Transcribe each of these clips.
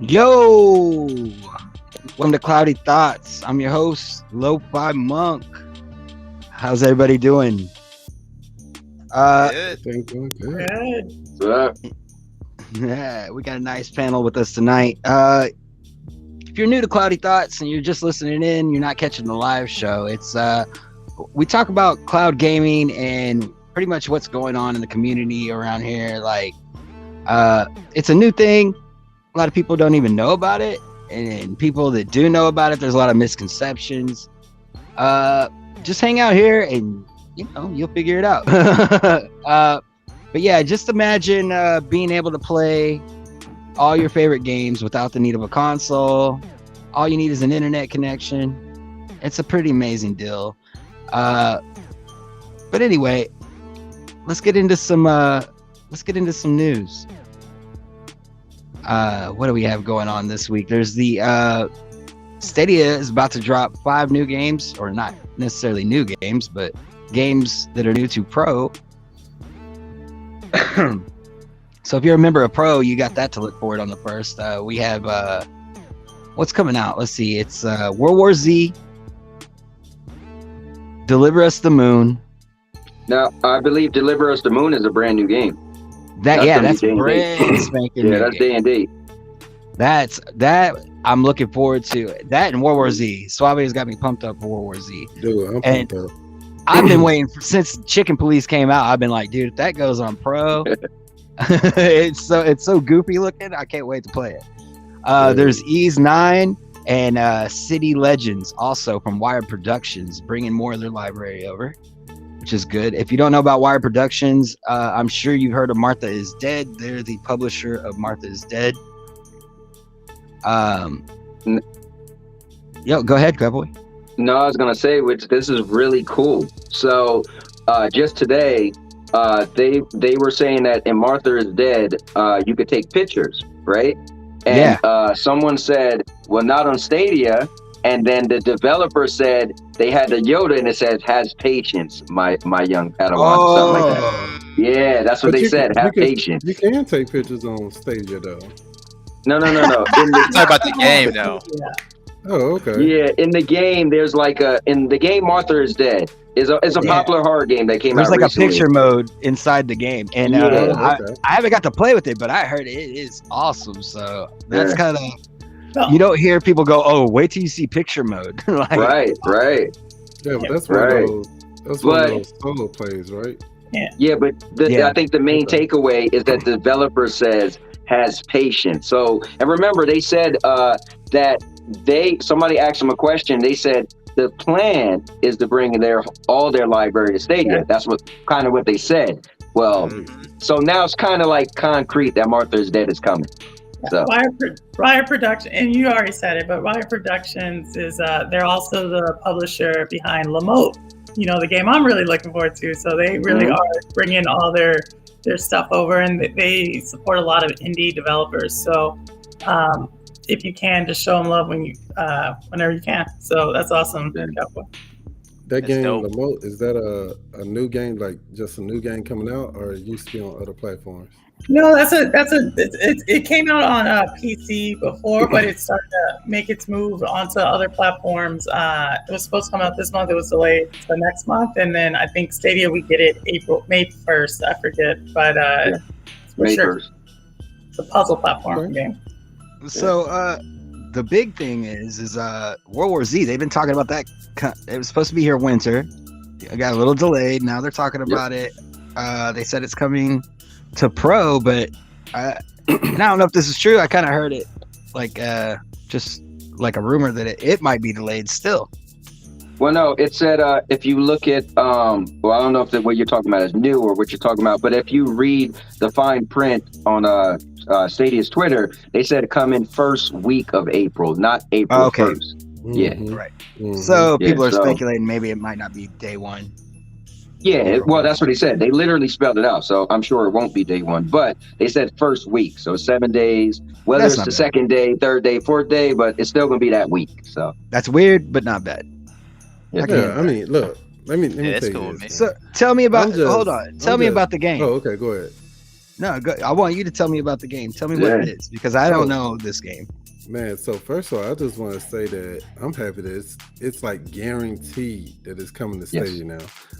Yo, welcome to Cloudy Thoughts. I'm your host, LoFi Monk. How's everybody doing? Good. What's up? Yeah, we got a nice panel with us tonight. If you're new to Cloudy Thoughts and you're just listening in, you're not catching the live show. It's we talk about cloud gaming and pretty much what's going on in the community around here. Like, it's a new thing. A lot of people don't even know about it, and people that do know about it, there's a lot of misconceptions. Just hang out here and you'll figure it out. But yeah, just imagine being able to play all your favorite games without the need of a console. All you need is an internet connection. It's a pretty amazing deal. But anyway, let's get into some news. What do we have going on this week? There's the Stadia is about to drop 5 new games, or not necessarily new games, but games that are new to Pro. So if you're a member of Pro, you got that to look forward on the first. We have what's coming out. Let's see. It's World War Z, Deliver Us the Moon. Now, I believe Deliver Us the Moon is a brand new game. That's brand spanking. Yeah, that's D&D. That's I'm looking forward to that, and World War Z. Suave has got me pumped up for World War Z. Dude, I'm pumped up. I've been waiting since Chicken Police came out. I've been like, dude, if that goes on Pro, it's so goofy looking. I can't wait to play it. There's Ease 9 and City Legends, also from Wired Productions, bringing more of their library over, which is good. If you don't know about Wired Productions, I'm sure you've heard of Martha is Dead. They're the publisher of Martha is Dead. Yo, go ahead, Cowboy. No, I was gonna say, this is really cool. So, just today, they were saying that in Martha is Dead, you could take pictures, right? And someone said, well, not on Stadia. And then the developer said they had the Yoda and it says, "Has patience, my young Padawan," something like that. Yeah, that's what they said. Have patience. You can take pictures on Stadia though. No. Talk about the game though. Oh, okay. Yeah, in the game, there's in the game Martha is Dead is a popular horror game that came out recently. There's like a picture mode inside the game, and I haven't got to play with it, but I heard it is awesome. So that's kind of, you don't hear people go, "Oh, wait till you see picture mode." Right. Yeah, but that's one of those solo plays, right? Yeah, but I think the main takeaway is that the developer says has patience. So, and remember, they said that somebody asked them a question. They said the plan is to bring all their library to Stadia. That's what they said. Well, so now it's kind of like concrete that Martha is Dead is coming. So Riot Production, and you already said it, but Riot Productions is they're also the publisher behind Lamote. The game I'm really looking forward to. So they really are bringing all their stuff over, and they support a lot of indie developers. So if you can, just show them love whenever you can. So that's awesome. That game, Lamote, is that a new game, like just a new game coming out, or it used to be on other platforms? No, it came out on PC before, but it started to make its move onto other platforms. It was supposed to come out this month. It was delayed to next month, and then I think Stadia we get it May 1st. I forget, but May 1st. It's a puzzle platform game. So the big thing is World War Z. They've been talking about that. It was supposed to be here winter. It got a little delayed. Now they're talking about it. They said it's coming to Pro, but and I don't know if this is true. I kind of heard it just like a rumor that it might be delayed still. Well, no, it said if you look at I don't know if what you're talking about is new or what you're talking about, but if you read the fine print on Stadia's Twitter, they said come in first week of April, not April 1st. Yeah, right. So people are speculating maybe it might not be day one. Yeah, well, that's what he said. They literally spelled it out, so I'm sure it won't be day one. But they said first week, so 7 days. Whether it's the second day, third day, fourth day, but it's still going to be that week. So that's weird, but not bad. Yeah, I mean, look, let me tell you this. So tell me about. Hold on. Tell me about the game. Oh, okay, go ahead. No, I want you to tell me about the game. Tell me what it is, because I don't know this game. Man, so first of all, I just want to say that I'm happy that it's like guaranteed that it's coming to Stadia now.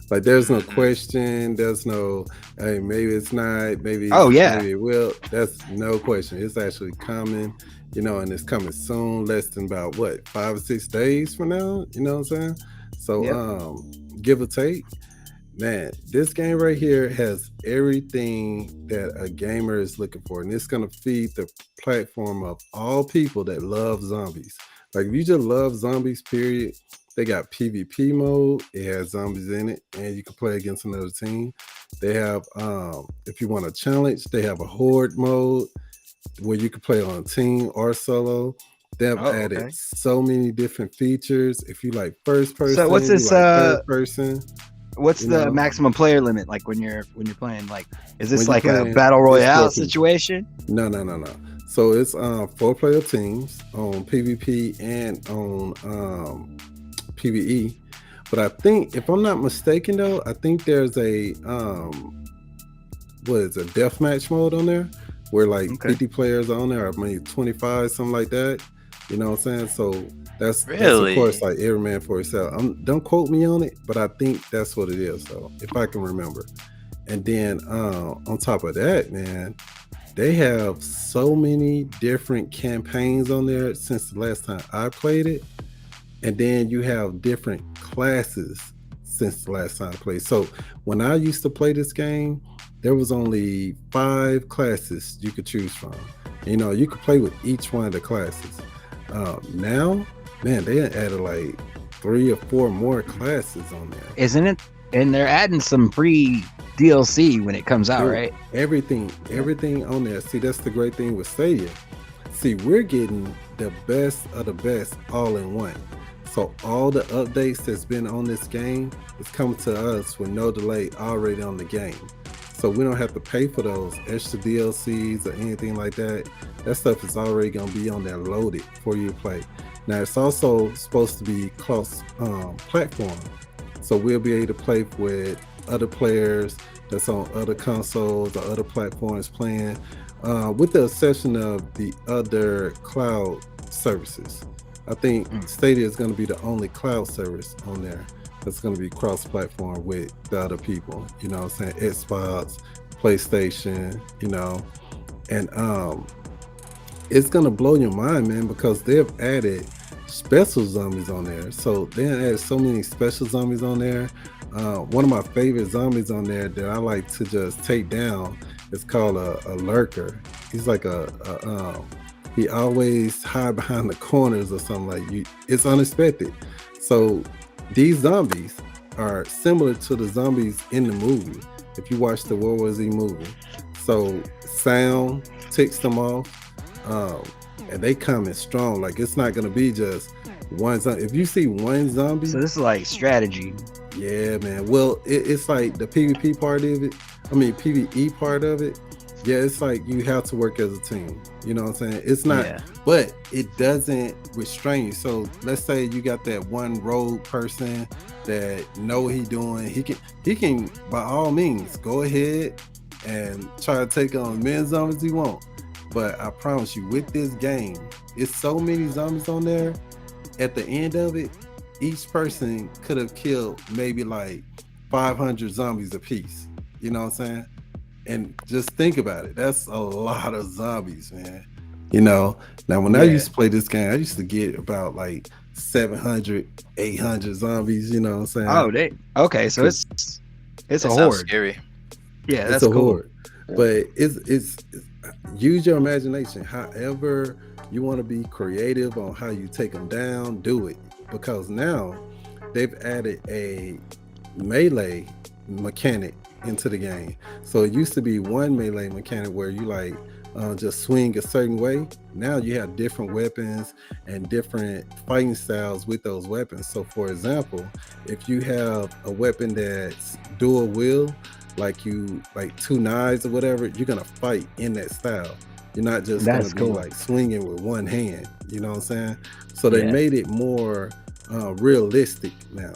Like, there's no question. There's no, hey, maybe it's not. Maybe maybe it will. That's no question. It's actually coming. You know, and it's coming soon. Less than about 5 or 6 days from now. You know what I'm saying? So, give or take. Man, this game right here has everything that a gamer is looking for, and it's gonna feed the platform of all people that love zombies. Like, if you just love zombies, period, they got PvP mode. It has zombies in it, and you can play against another team. They have, if you want a challenge, they have a horde mode where you can play on a team or solo. They've added so many different features. If you like first person, so what's this? Third person. What's the maximum player limit like when you're playing? Like, is this like a battle royale situation? No. So it's 4-player teams on PvP and on PvE. But I think, if I'm not mistaken though, I think there's a deathmatch mode on there where like 50 players on there, or maybe 25, something like that. You know what I'm saying? So that's of course like every man for himself. Don't quote me on it, but I think that's what it is. So if I can remember. And then on top of that, man, they have so many different campaigns on there since the last time I played it. And then you have different classes since the last time I played. So when I used to play this game, there was only 5 classes you could choose from. You know, you could play with each one of the classes. Now, man, they added like 3 or 4 more classes on there. Isn't it? And they're adding some free DLC when it comes out, right? Everything on there. See, that's the great thing with Stadia. See, we're getting the best of the best all in one. So all the updates that's been on this game is coming to us with no delay already on the game. So we don't have to pay for those extra DLCs or anything like that. That stuff is already going to be on there loaded for you to play. Now, it's also supposed to be cross-platform. So we'll be able to play with other players that's on other consoles or other platforms playing, with the exception of the other cloud services. I think Stadia is going to be the only cloud service on there that's going to be cross-platform with the other people. You know what I'm saying? Xbox, PlayStation, you know. And it's going to blow your mind, man, because they've added special zombies on there. So they added so many special zombies on there. One of my favorite zombies on there that I like to just take down is called a lurker. He's like he always hide behind the corners or something like you. It's unexpected. So these zombies are similar to the zombies in the movie. If you watch the World War Z movie, so sound ticks them off, and they come in strong. Like, it's not gonna be just one zombie. If you see one zombie, so this is like strategy. Yeah, man. Well, it's like the PvP part of it. I mean, PvE part of it. Yeah, it's like you have to work as a team. You know what I'm saying? It's not, but it doesn't restrain you. So let's say you got that one rogue person that know what he's doing. He can by all means go ahead and try to take on as many zombies he want. But I promise you, with this game, it's so many zombies on there. At the end of it, each person could have killed maybe like 500 zombies apiece. You know what I'm saying? And just think about it. That's a lot of zombies, man. You know, now when I used to play this game, I used to get about like 700, 800 zombies. You know what I'm saying? Okay. So it's a horde. Scary. Yeah, that's a cool. horde. But it's use your imagination. However you want to be creative on how you take them down, do it. Because now they've added a melee mechanic into the game. So it used to be one melee mechanic where you like just swing a certain way. Now you have different weapons and different fighting styles with those weapons. So for example, if you have a weapon that's dual wield, like 2 knives or whatever, you're gonna fight in that style. You're not just gonna be like swinging with one hand. You know what I'm saying? So they made it more realistic now,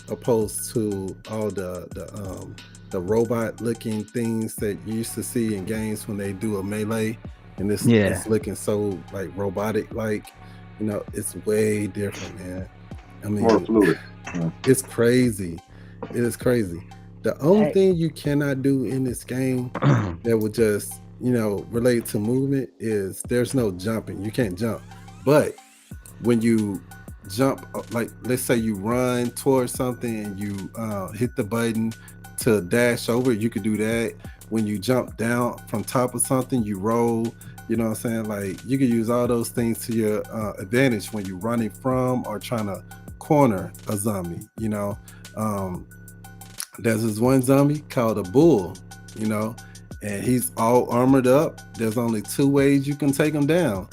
opposed to all the the robot looking things that you used to see in games when they do a melee, and it's looking so like robotic, like, you know, it's way different, man. I mean, more fluid. It's crazy. It is crazy. The only thing you cannot do in this game that would just, you know, relate to movement is there's no jumping. You can't jump. But when you jump, like let's say you run towards something and you hit the button to dash over, you could do that. When you jump down from top of something, you roll, you know what I'm saying? Like you can use all those things to your advantage when you're running from or trying to corner a zombie, you know. There's this one zombie called a bull, you know, and he's all armored up. There's only 2 ways you can take him down.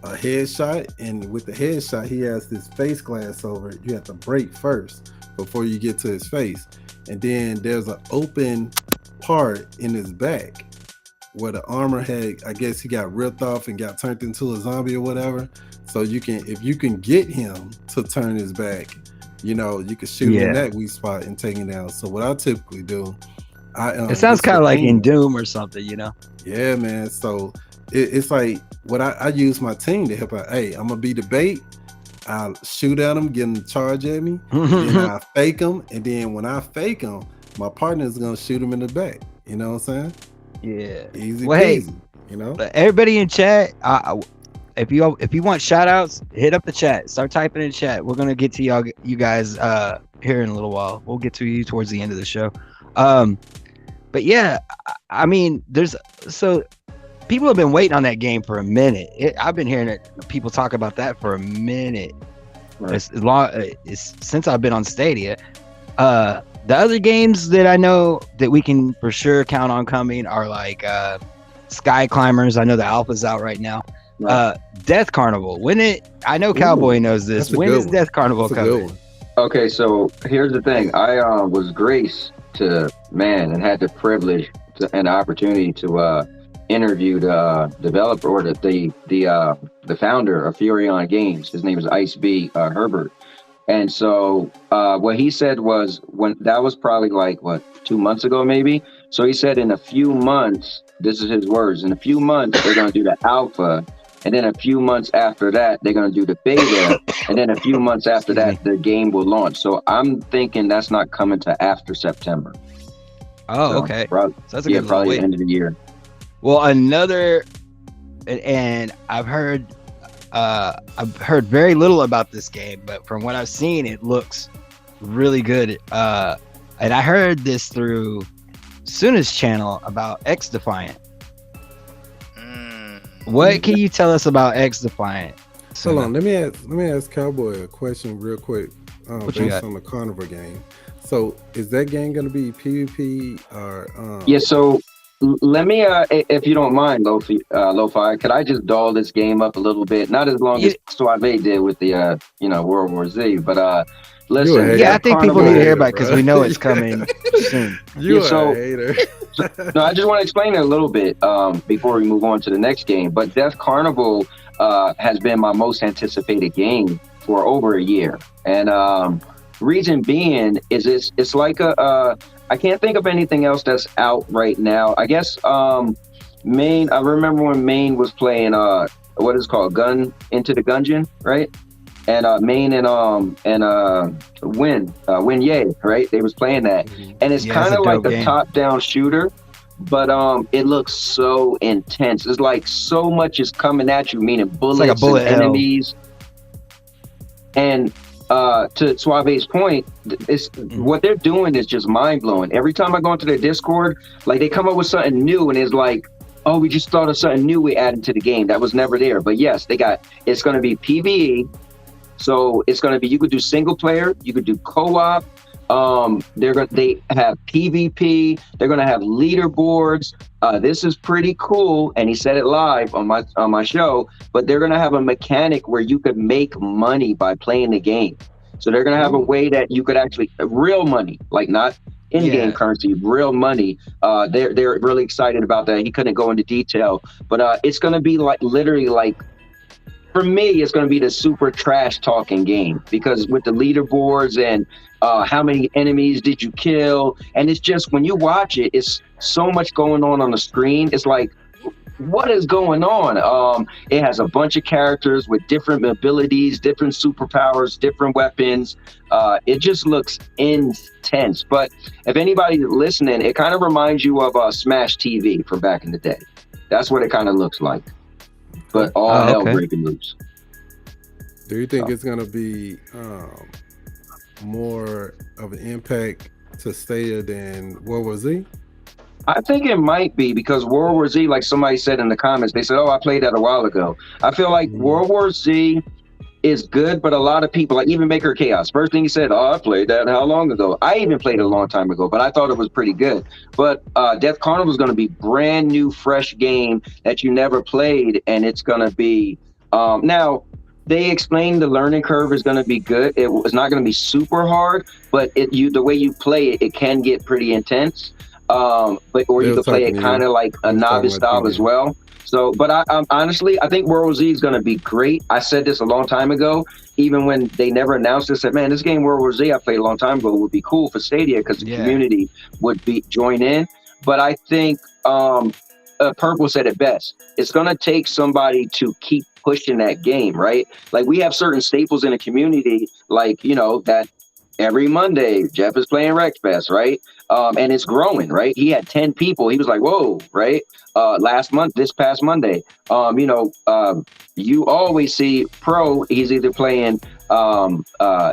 A headshot, and with the headshot, he has this face glass over it. You have to break first before you get to his face. And then there's an open part in his back where the armor had, I guess he got ripped off and got turned into a zombie or whatever. So you can, if you can get him to turn his back, you know, you can shoot in that weak spot and take him down. So what I typically do, it sounds kind of like in Doom or something, you know? Yeah, man. So it's like what I use my team to help out. Hey, I'm gonna be the bait. I'll shoot at him, get him to charge at me, and then I fake him, and then when I fake him, my partner's gonna shoot him in the back. You know what I'm saying? Yeah. Easy peasy. You know. Everybody in chat, if you want shout outs, hit up the chat. Start typing in chat. We're gonna get to you guys here in a little while. We'll get to you towards the end of the show. But yeah, I mean, people have been waiting on that game for a minute. I've been hearing people talk about that for a minute. Right. Since I've been on Stadia. The other games that I know that we can for sure count on coming are like Sky Climbers. I know the alpha's out right now. Right. Death Carnival. I know Cowboy knows this. When is Death Carnival coming? Okay, so here's the thing. I was graced and had the privilege and the opportunity to interview the developer or the founder of Furion Games. His name is Ice B Herbert. And so what he said was, when that was probably like 2 months ago maybe. So he said in a few months, this is his words, in a few months they're going to do the alpha, and then a few months after that they're going to do the beta, and then a few months after that the game will launch. So I'm thinking that's not coming to after September. Oh, okay. So that's a good probably the end of the year. Well, and I've heard very little about this game, but from what I've seen, it looks really good. And I heard this through Suna's channel about X Defiant. What can you tell us about X Defiant? Hold on, let me ask Cowboy a question real quick. Based on the Carnivore game. So is that game going to be PvP or? Yeah. So let me, if you don't mind, LoFi, could I just doll this game up a little bit? Not as long as Suave did with the World War Z, but listen. I think people need to hear about it because we know it's coming soon. A hater. No, I just want to explain it a little bit before we move on to the next game. But Death Carnival has been my most anticipated game for over a year, and reason being is it's like I can't think of anything else that's out right now. I guess Maine. I remember when Maine was playing what is called Into the Gungeon, right? And Maine and Win Ye, right? They was playing that, and it's kind of like a top-down shooter, but it looks so intense. It's like so much is coming at you, meaning bullets and enemies. And to Suave's point, what they're doing is just mind-blowing. Every time I go into their Discord, like they come up with something new, and it's like, oh, we just thought of something new we added to the game that was never there. But yes, it's going to be PvE. So it's going to be, you could do single player, you could do co-op. They have PvP. They're going to have leaderboards. This is pretty cool. And he said it live on my show, but they're going to have a mechanic where you could make money by playing the game. So they're going to have a way that you could actually real money, like not in-game currency, real money. They're really excited about that. He couldn't go into detail, but it's going to be like literally like for me, it's going to be the super trash talking game, because with the leaderboards and how many enemies did you kill, and it's just, when you watch it, it's so much going on the screen. It's like, what is going on? It has a bunch of characters with different abilities, different superpowers, different weapons. It just looks intense. But if anybody's listening, it kind of reminds you of Smash TV from back in the day. That's what it kind of looks like. But all hell breaking loose. Do you think it's going to be more of an impact to Stadia than World War Z? I think it might be, because World War Z, like somebody said in the comments, they said, oh, I played that a while ago. I feel like World War Z is good, but a lot of people, like even Maker Chaos, first thing he said, oh, I played that how long ago? I even played it a long time ago, but I thought it was pretty good. But Death Carnival is going to be brand new, fresh game that you never played, and it's going to be, now, they explained the learning curve is going to be good. It's not going to be super hard, but the way you play it, it can get pretty intense. Or you could play it kind of like a novice style as well. So, but I honestly, I think World War Z is going to be great. I said this a long time ago, even when they never announced it. I said, man, this game World War Z I played a long time ago would be cool for Stadia, because the community would join in. But I think Purple said it best. It's going to take somebody to keep pushing that game, right? Like, we have certain staples in the community, like, that every Monday Jeff is playing Wreckfest, right? And it's growing, right? He had 10 people. He was like, whoa, right? This past Monday, you always see Pro, he's either playing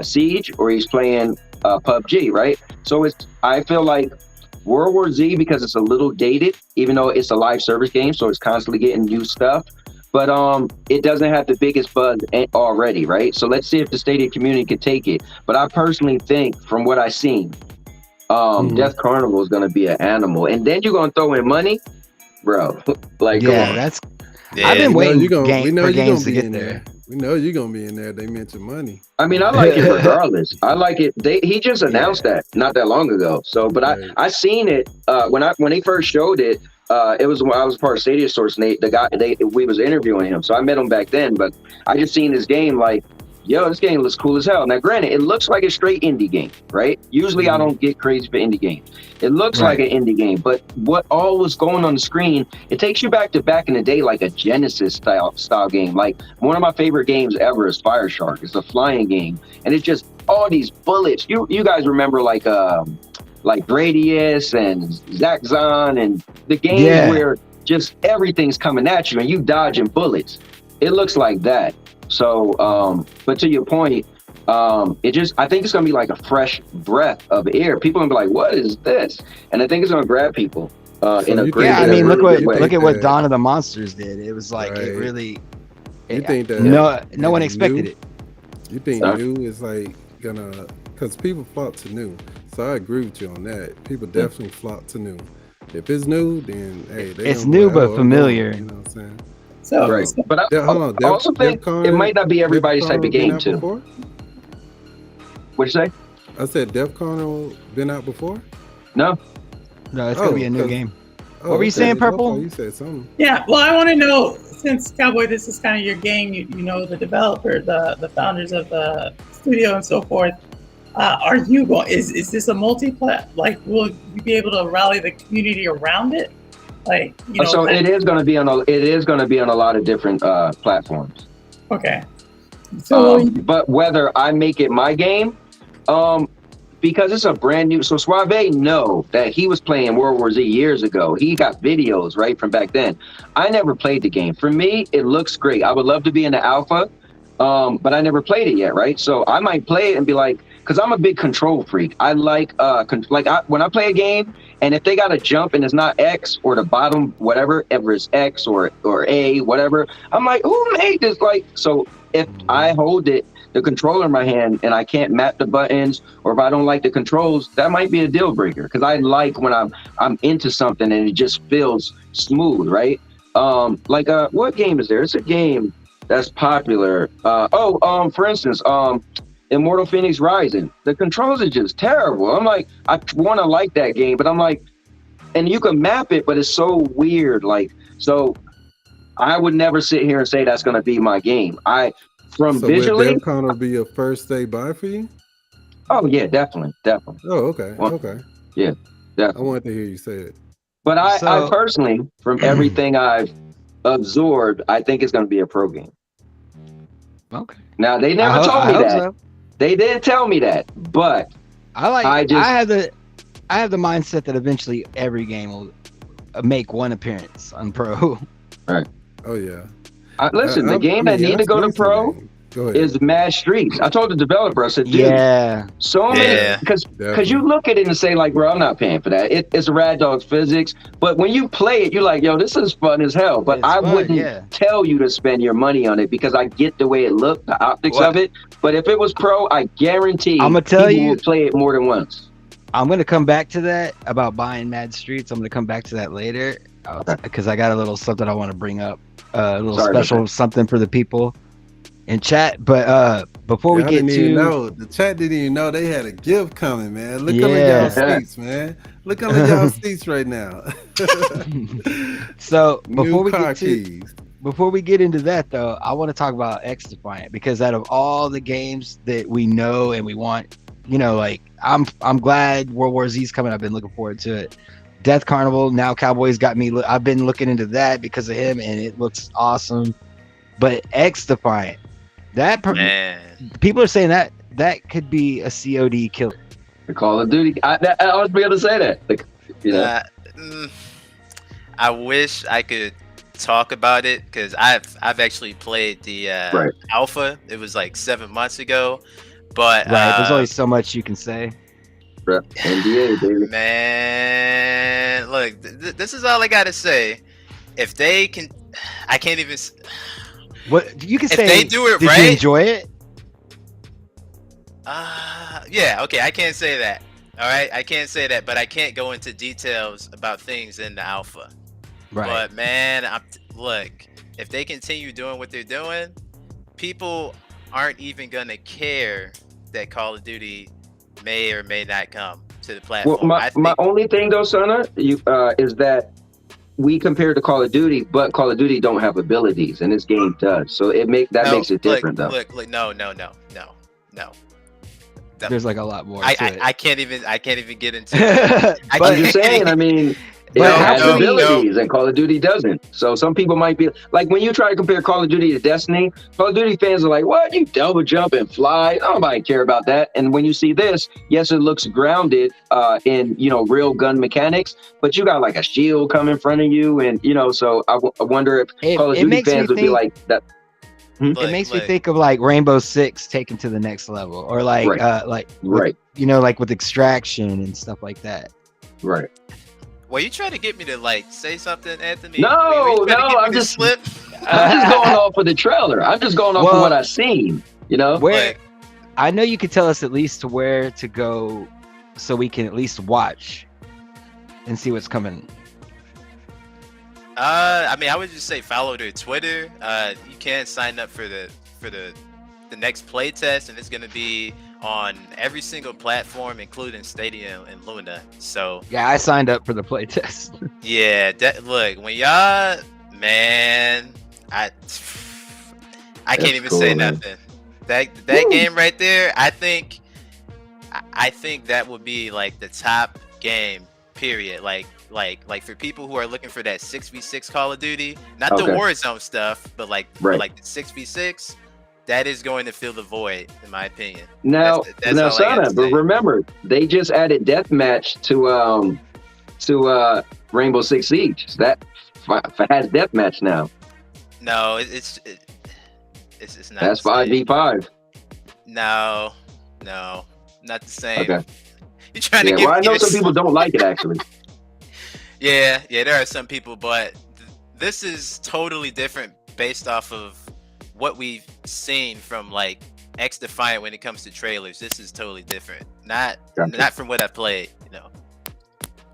Siege or he's playing PUBG, right? So I feel like World War Z, because it's a little dated, even though it's a live service game, so it's constantly getting new stuff. But it doesn't have the biggest buzz already, right? So let's see if the Stadia community can take it. But I personally think, from what I've seen, Death Carnival is going to be an animal. And then you're going to throw in money? Bro, like, come on. I've been waiting for games to get there. We know you're going to be in there. They mentioned money. I mean, I like it regardless. I like it. He just announced that not that long ago. So, but I seen it when he first showed it. It was when I was part of Stadia Source, and we was interviewing him, so I met him back then. But I just seen this game, like, yo, this game looks cool as hell. Now, granted, it looks like a straight indie game, right? Usually, I don't get crazy for indie games. It looks like an indie game, but what all was going on the screen, it takes you back in the day, like a Genesis style game. Like, one of my favorite games ever is Fire Shark. It's a flying game, and it's just all these bullets. You guys remember like Gradius and Zaxxon and the game where just everything's coming at you and you dodging bullets. It looks like that. So, but to your point, I think it's going to be like a fresh breath of air. People are going to be like, what is this? And I think it's going to grab people in a great way. I mean, look at what Dawn of the Monsters did. It was like, it really, think that no one expected it. You think new is like gonna, because people flock to new. So I agree with you on that. People definitely flock to new. If it's new, then hey, it's new but familiar. You know what I'm saying? So, right. But I also think it might not be everybody's type of game too. What'd you say? I said Def Con been out before? No, it's gonna be a new game. What were you saying, Purple? You said something. Yeah, well, I want to know, since Cowboy, this is kind of your game. You know the developer, the founders of the studio, and so forth. Are you going? Is this a multi-plat? Like, will you be able to rally the community around it? Like, so it is going to be on a lot of different platforms. Okay. So, but whether I make it my game, because it's a brand new. So Suave know that he was playing World War Z years ago. He got videos right from back then. I never played the game. For me, it looks great. I would love to be in the alpha, but I never played it yet, right? So I might play it and be like, because I'm a big control freak. I like when I play a game, and if they got to jump and it's not X or the bottom, whatever, ever it's X or A, whatever, I'm like, who made this? Like, so if I hold the controller in my hand and I can't map the buttons, or if I don't like the controls, that might be a deal breaker. Because I like when I'm into something and it just feels smooth, right? What game is there? It's a game that's popular. For instance, Immortal Phoenix Rising. The controls are just terrible. I'm like, I want to like that game, but I'm like, and you can map it, but it's so weird. Like, so I would never sit here and say that's going to be my game. From So visually, would DevCon will be a first day buy for you? oh yeah, definitely. Oh, okay, Well, okay. Yeah, I definitely. wanted to hear you say it. But I So- personally, from everything I've absorbed, I think it's going to be a pro game. Okay. Now they never I told me hope that. so. They didn't tell me that, but I have the mindset that eventually every game will make one appearance on pro. Oh yeah. listen, the game that need to go to pro Go ahead. is Mad Streets. I told the developer, I said, dude, Yeah. so many, because you look at it and say like, bro, I'm not paying for that. It's Rad Dog's physics, but when you play it, you're like, yo, this is fun as hell. But It's I fun, wouldn't yeah. tell you to spend your money on it because I get the way it looked, the optics of it. But if it was pro, I guarantee I'ma tell people you- would play it more than once. I'm gonna come back to that about buying Mad Streets. I'm gonna come back to that later because I got a little something I want to bring up, a little Sorry about special something for the people in chat. But before we Y'all get didn't even to know. The chat didn't even know they had a gift coming, man. Look under Yeah. y'all seats, man. Look under y'all seats right now. so New before we car get to keys. before we get into that though, I want to talk about X Defiant because out of all the games that we know and we want, you know, like I'm glad World War Z's coming. I've been looking forward to it. Death Carnival, now Cowboys got me. I've been looking into that because of him, and it looks awesome. But X Defiant, Man. people are saying that could be a COD killer. The Call of Duty. I was going to say that. Like, you know, I wish I could talk about it because I've actually played the alpha. It was like 7 months ago, but Right, there's only so much you can say. NBA, baby. Man, look, this is all I gotta say. If they can, I can't even. What you can If say? they do it did right, you enjoy it? Yeah, okay, I can't say that. All right, I can't say that, but I can't go into details about things in the alpha. Right. But man, look, if they continue doing what they're doing, people aren't even gonna care that Call of Duty may or may not come to the platform. Well, my only thing though, Sana, is that we compare to Call of Duty, but Call of Duty don't have abilities, and this game does. So makes it different, though. Look, no. There's like a lot more. to it. I can't even get into it. I'm just saying. I mean, it has abilities, and Call of Duty doesn't. So some people might be like, when you try to compare Call of Duty to Destiny, Call of Duty fans are like, "What? You double jump and fly? Nobody care about that." And when you see this, yes, it looks grounded in real gun mechanics, but you got like a shield come in front of you, and so I wonder if Call of Duty fans would be like that. It makes me think of like Rainbow Six taken to the next level, or like like with Extraction and stuff like that. Right. Well, you trying to get me to like say something, Anthony? No, I'm just going off of the trailer. I'm just going off of what I've seen. Where I know you could tell us at least to where to go, so we can at least watch and see what's coming. I mean, I would just say follow their Twitter. You can sign up for the next play test, and it's gonna be on every single platform, including Stadia and Luna. So yeah, I signed up for the play test. Yeah, look, when y'all, man, I can't even say nothing. That game right there, I think that would be like the top game, period. Like for people who are looking for that 6v6 Call of Duty, not the Warzone stuff, but like the 6v6, that is going to fill the void, in my opinion. Now, Sana, but remember, they just added deathmatch to Rainbow Six Siege. That has deathmatch now. No, it's not. That's 5v5. No, not the same. Okay. You're trying to get. Well, I know some people don't like it actually. Yeah, there are some people, but this is totally different based off of what we've seen from like X Defiant when it comes to trailers. This is totally different. Not from what I played,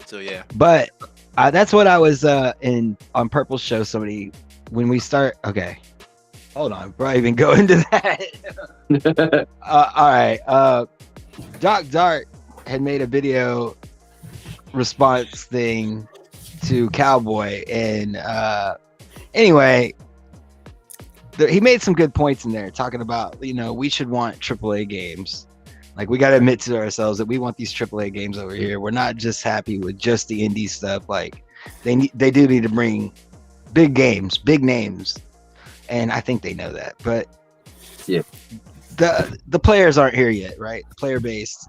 So yeah. But that's what I was on Purple's show. Somebody when we start. Okay, hold on. Before I even go into that. All right. Doc Dart had made a video response thing to Cowboy, and Anyway, he made some good points in there, talking about, we should want AAA games. Like, we got to admit to ourselves that we want these AAA games over here. We're not just happy with just the indie stuff. Like, they do need to bring big games, big names, and I think they know that. But yeah, the players aren't here yet, right? The player base,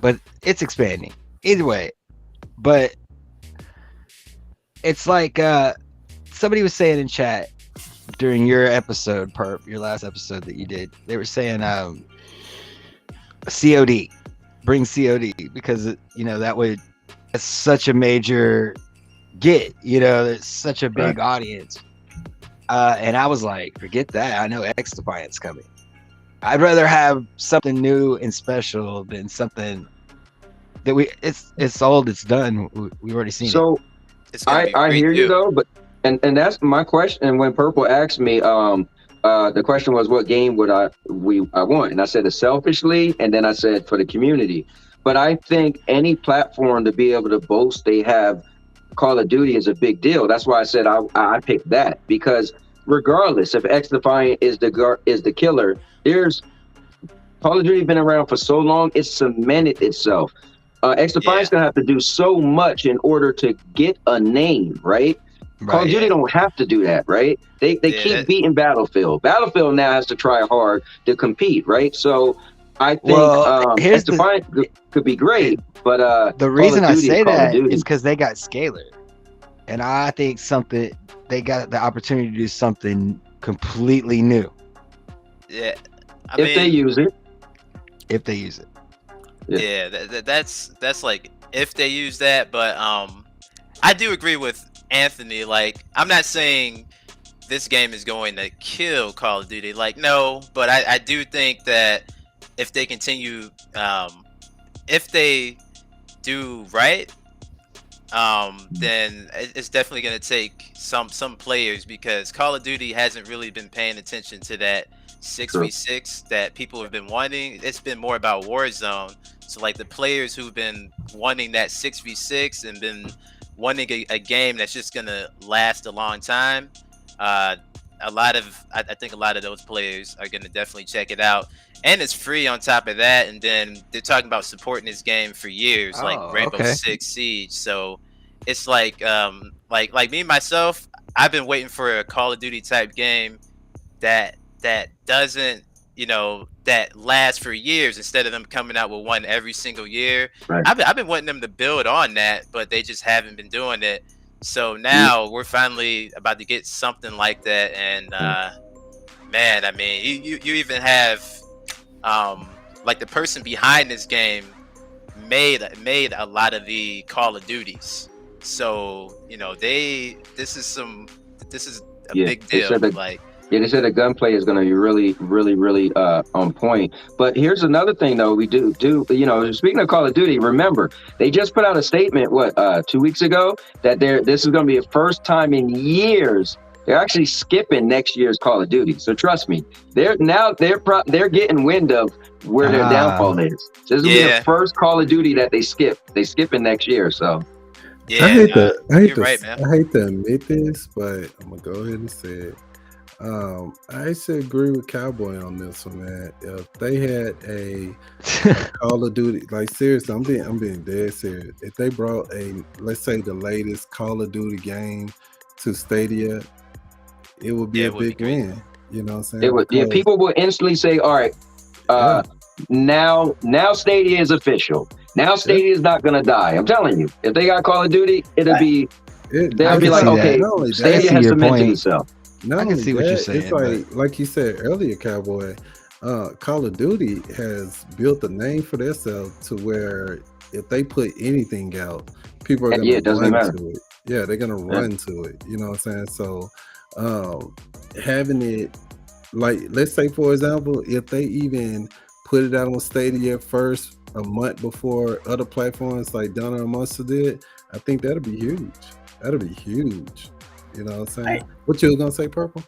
but it's expanding either way. But it's like somebody was saying in chat during your episode, Perp, your last episode that you did. They were saying COD, bring COD, because that's such a major get. It's such a big audience. And I was like, forget that. I know X Defiant's coming. I'd rather have something new and special than something that it's old, it's done. We've already seen it. So I hear you though, but and that's my question. And when Purple asked me, the question was, what game would I want? And I said, selfishly, and then I said for the community. But I think any platform to be able to boast they have Call of Duty is a big deal. That's why I said I picked that, because regardless if X Defiant is the killer, there's Call of Duty been around for so long, it's cemented itself. X Defiant's gonna have to do so much in order to get a name, right? Call of Duty don't have to do that, right? They keep beating Battlefield. Battlefield now has to try hard to compete, right? So I think X Defiant could be great, but the reason I say that is because they got Scalar, and I think they got the opportunity to do something completely new. Yeah, if they use it. Yeah, that's like if they use that, but I do agree with Anthony. Like, I'm not saying this game is going to kill Call of Duty, like, no, but I do think that if they continue, if they do right, then it's definitely going to take some players, because Call of Duty hasn't really been paying attention to that 6v6 that people have been wanting. It's been more about Warzone. So like the players who've been wanting that 6v6 and been wanting a game that's just gonna last a long time, I think a lot of those players are gonna definitely check it out, and it's free on top of that. And then they're talking about supporting this game for years, like Rainbow Six Siege. So it's like me myself, I've been waiting for a Call of Duty type game that doesn't, that lasts for years, instead of them coming out with one every single year. Right. I've been wanting them to build on that, but they just haven't been doing it. So now we're finally about to get something like that. And man, I mean, you even have like the person behind this game made a lot of the Call of Duties. So this is a big deal. They said the gunplay is going to be really, really, really on point. But here's another thing, though. We do speaking of Call of Duty, remember, they just put out a statement, 2 weeks ago, that this is going to be the first time in years they're actually skipping next year's Call of Duty. So trust me, they're getting wind of where their downfall is. So this will be the first Call of Duty that they skip. They skip it next year. So I hate to admit this, but I'm gonna go ahead and say it. I actually agree with Cowboy on this one, man. If they had a Call of Duty, like seriously, I'm being dead serious. If they brought let's say the latest Call of Duty game to Stadia, it would be a big win. You know what I'm saying? It would. Yeah, people would instantly say, "All right, now Stadia is official. Now Stadia is not gonna die." I'm telling you, if they got Call of Duty, they'll be like, "Okay, Stadia has cemented itself." I can see what you're saying. It's like you said earlier, Cowboy. Call of Duty has built a name for themselves to where if they put anything out, people are going to run to it. Yeah, they're going to run to it. You know what I'm saying? So having it, like, let's say, for example, if they even put it out on Stadia first a month before other platforms like Donna and Monster did, I think that'll be huge. That'll be huge. You know what I'm saying? What you was gonna say, Purple?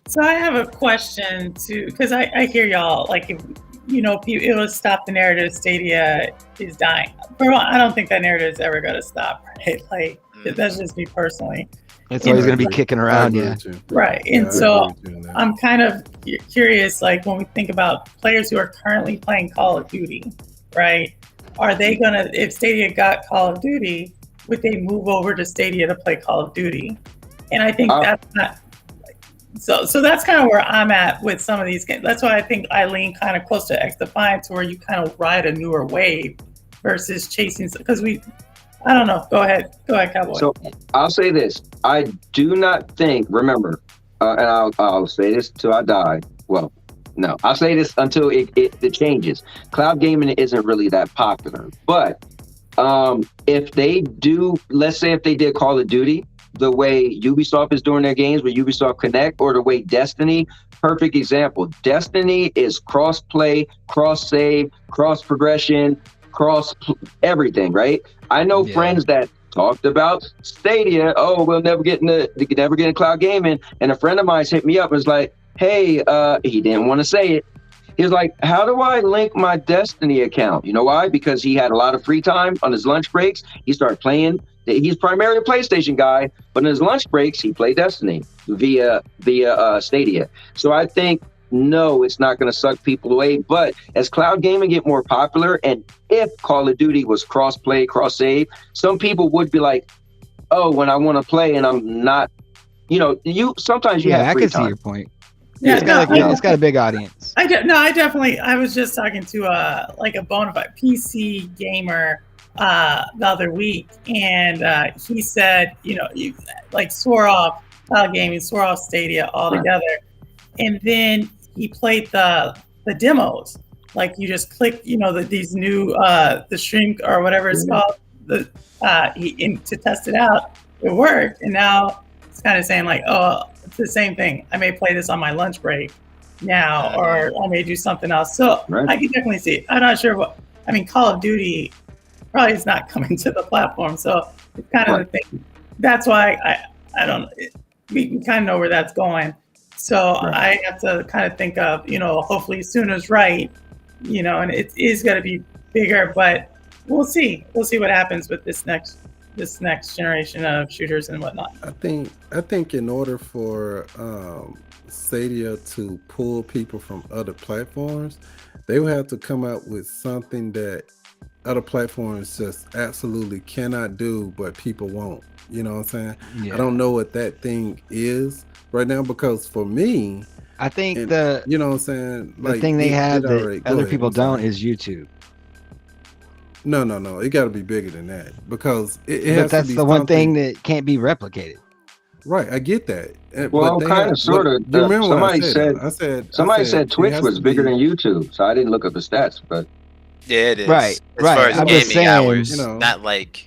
So I have a question too, because I hear y'all, like, if it will stop the narrative Stadia is dying. I don't think that narrative is ever gonna stop, right? Like, that's just me personally. It's always going to be kicking around, yeah. Right. And so I'm kind of curious, like when we think about players who are currently playing Call of Duty, right? Are they going to, if Stadia got Call of Duty, would they move over to Stadia to play Call of Duty? And I think that's not, so that's kind of where I'm at with some of these games. That's why I think I lean kind of close to X Defiance, where you kind of ride a newer wave versus chasing, because I don't know. Go ahead, Cowboy. So I'll say this: I do not think. Remember, and I'll say this till I die. Well, no, I'll say this until it changes. Cloud gaming isn't really that popular, but if they do, let's say if they did Call of Duty the way Ubisoft is doing their games with Ubisoft Connect, or the way Destiny. Perfect example. Destiny is cross-play, cross-save, cross-progression, cross everything, right? I know friends that talked about Stadia. Oh, we'll never get in cloud gaming. And a friend of mine hit me up and was like, hey, he didn't want to say it. He was like, how do I link my Destiny account? You know why? Because he had a lot of free time on his lunch breaks. He started playing. He's primarily a PlayStation guy, but in his lunch breaks, he played Destiny via Stadia. So I think, no, it's not going to suck people away. But as cloud gaming get more popular, and if Call of Duty was cross-play, cross-save, some people would be like, oh, when I want to play and I'm not, sometimes you have free time. I can see your point. Yeah, it's got a big audience. I was just talking to like a bona fide PC gamer the other week, and he said, you like swore off cloud gaming, swore off Stadia altogether, and then he played the demos. Like you just click, these new the stream or whatever it's called, to test it out. It worked, and now it's kind of saying like, oh, it's the same thing. I may play this on my lunch break now, or I may do something else. So I can definitely see it. I'm not sure Call of Duty probably is not coming to the platform, so it's kind of the thing. That's why I don't. We kind of know where that's going. So I have to kind of think of, hopefully Suna's right, and it is going to be bigger, but we'll see. We'll see what happens with this next generation of shooters and whatnot. I think in order for Stadia to pull people from other platforms, they would have to come out with something that other platforms just absolutely cannot do, but people won't. You know what I'm saying? Yeah. I don't know what that thing is right now, because for me, I think you know what I'm saying? Like, the thing they have that other people don't is YouTube. No. It got to be bigger than that, because it has to be. That's the one thing that can't be replicated. Right, I get that. Well, kind of, sort of. Somebody said Twitch was bigger than YouTube, so I didn't look up the stats, but yeah, it is. Right. As far as I'm gaming just saying, hours, not like.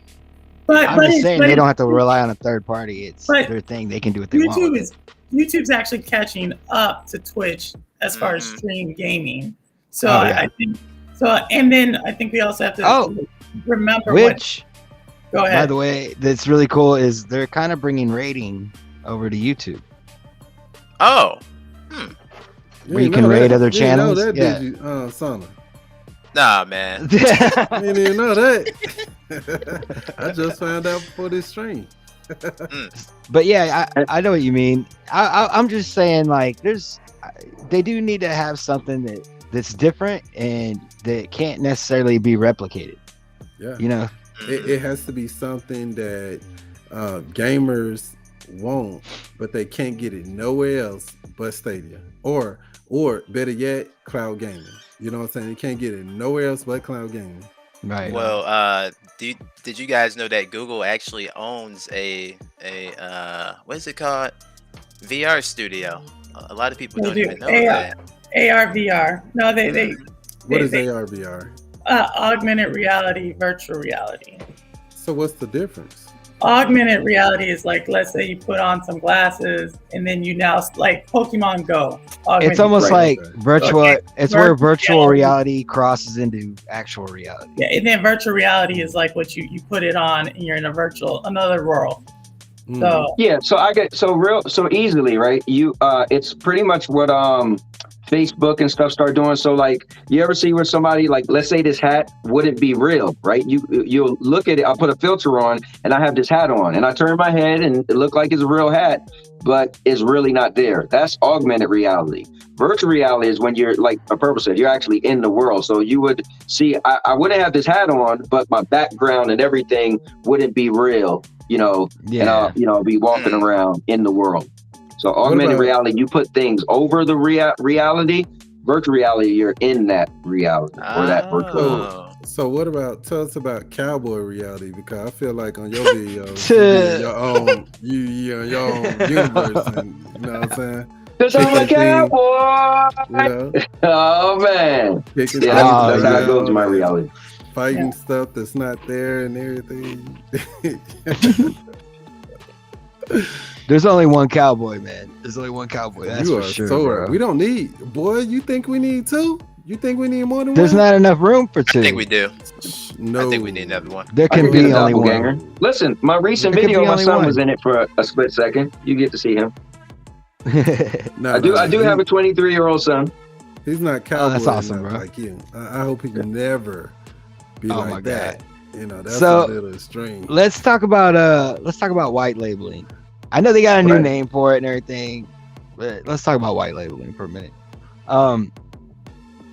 I'm just saying they don't have to rely on a third party. It's their thing. They can do what they want. YouTube's actually catching up to Twitch as far as stream gaming. So I think so. And then I think we also have to remember go ahead. By the way, that's really cool is they're kind of bringing rating over to YouTube. Oh. Where you can rate other channels. Did you, Sana? Nah, man. You didn't even know that. I just found out before this stream. But yeah, I know what you mean. I'm just saying, like, they do need to have something that's different and that can't necessarily be replicated. Yeah. It has to be something that gamers want, but they can't get it nowhere else but Stadia. Or better yet, cloud gaming. You know what I'm saying? You can't get it nowhere else but cloud gaming. Right. Well, did you guys know that Google actually owns a what is it called? VR studio. A lot of people don't even know that. AR VR. No, they What is AR VR? Augmented reality, virtual reality. So what's the difference? Augmented reality is like, let's say you put on some glasses and then you now, like Pokemon Go. It's almost like virtual. Okay. It's where virtual reality crosses into actual reality. Yeah, and then virtual reality is like what you put it on and you're in another world. So yeah, so I get so easily, right? You it's pretty much what Facebook and stuff start doing. So like, you ever see where somebody, like, let's say this hat wouldn't be real, right? You'll look at it. I'll put a filter on and I have this hat on and I turn my head and it look like it's a real hat, but it's really not there. That's augmented reality. Virtual reality is when you're, like a Purple said, you're actually in the world. So you would see, I wouldn't have this hat on, but my background and everything wouldn't be real, and I'll be walking around in the world. So augmented reality, you put things over the reality. Virtual reality, you're in that reality or that virtual world. So what about, tell us about cowboy reality, because I feel like on your videos, you're your own universe, and, you know what I'm saying? Because I'm a cowboy. Oh man, that's how it goes in my reality. Fighting stuff that's not there and everything. There's only one cowboy, man. There's only one cowboy. That's for sure. Bro. We don't need, boy. You think we need two? You think we need more than There's one? not enough room for two. I think we do. No. I think we need another one. There can be only one. Listen, my recent video, my son was in it for a split second. You get to see him. I do have a 23-year-old son. He's not cowboy. That's awesome, bro. Like you. I hope he can never be like that. That's so, a little extreme. Let's talk about white labeling. I know they got a new name for it and everything, but let's talk about white labeling for a minute.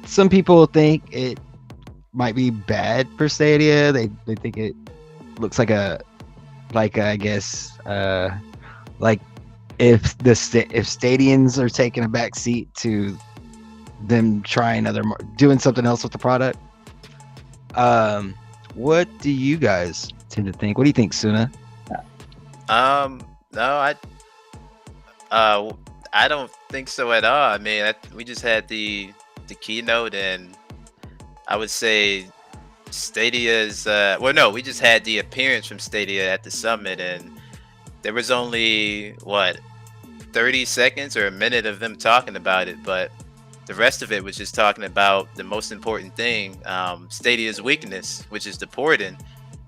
Some people think it might be bad for Stadia. They think it looks like I guess if Stadians are taking a back seat to them trying doing something else with the product. What do you guys tend to think? What do you think, Suna? No, I don't think so at all. I mean, we just had the keynote, and I would say Stadia's we just had the appearance from Stadia at the summit, and there was only 30 seconds or a minute of them talking about it, but the rest of it was just talking about the most important thing, Stadia's weakness, which is the porting.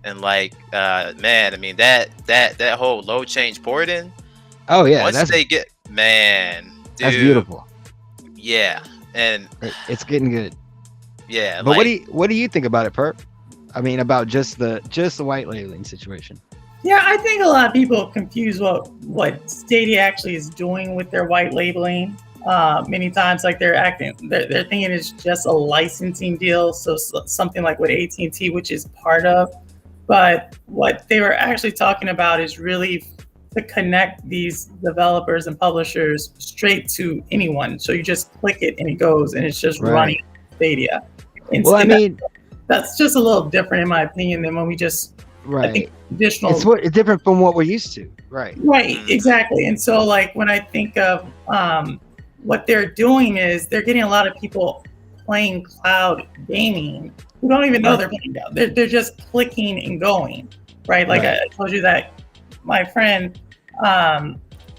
And man, I mean that whole load change porting. Oh yeah, once they get, man, dude, that's beautiful. Yeah, and it's getting good. Yeah, but what do you think about it, Perp? I mean, about just the white labeling situation. Yeah, I think a lot of people confuse what Stadia actually is doing with their white labeling. Many times, like they're thinking it's just a licensing deal, so something like what AT&T, which is part of. But what they were actually talking about is really to connect these developers and publishers straight to anyone. So you just click it and it goes, and it's just running Stadia. That's just a little different in my opinion than when we just I think additional. It's different from what we're used to, right? Right, exactly. And so like when I think of what they're doing is they're getting a lot of people playing cloud gaming who don't even know they're playing cloud. They're just clicking and going, right? Like I told you that my friend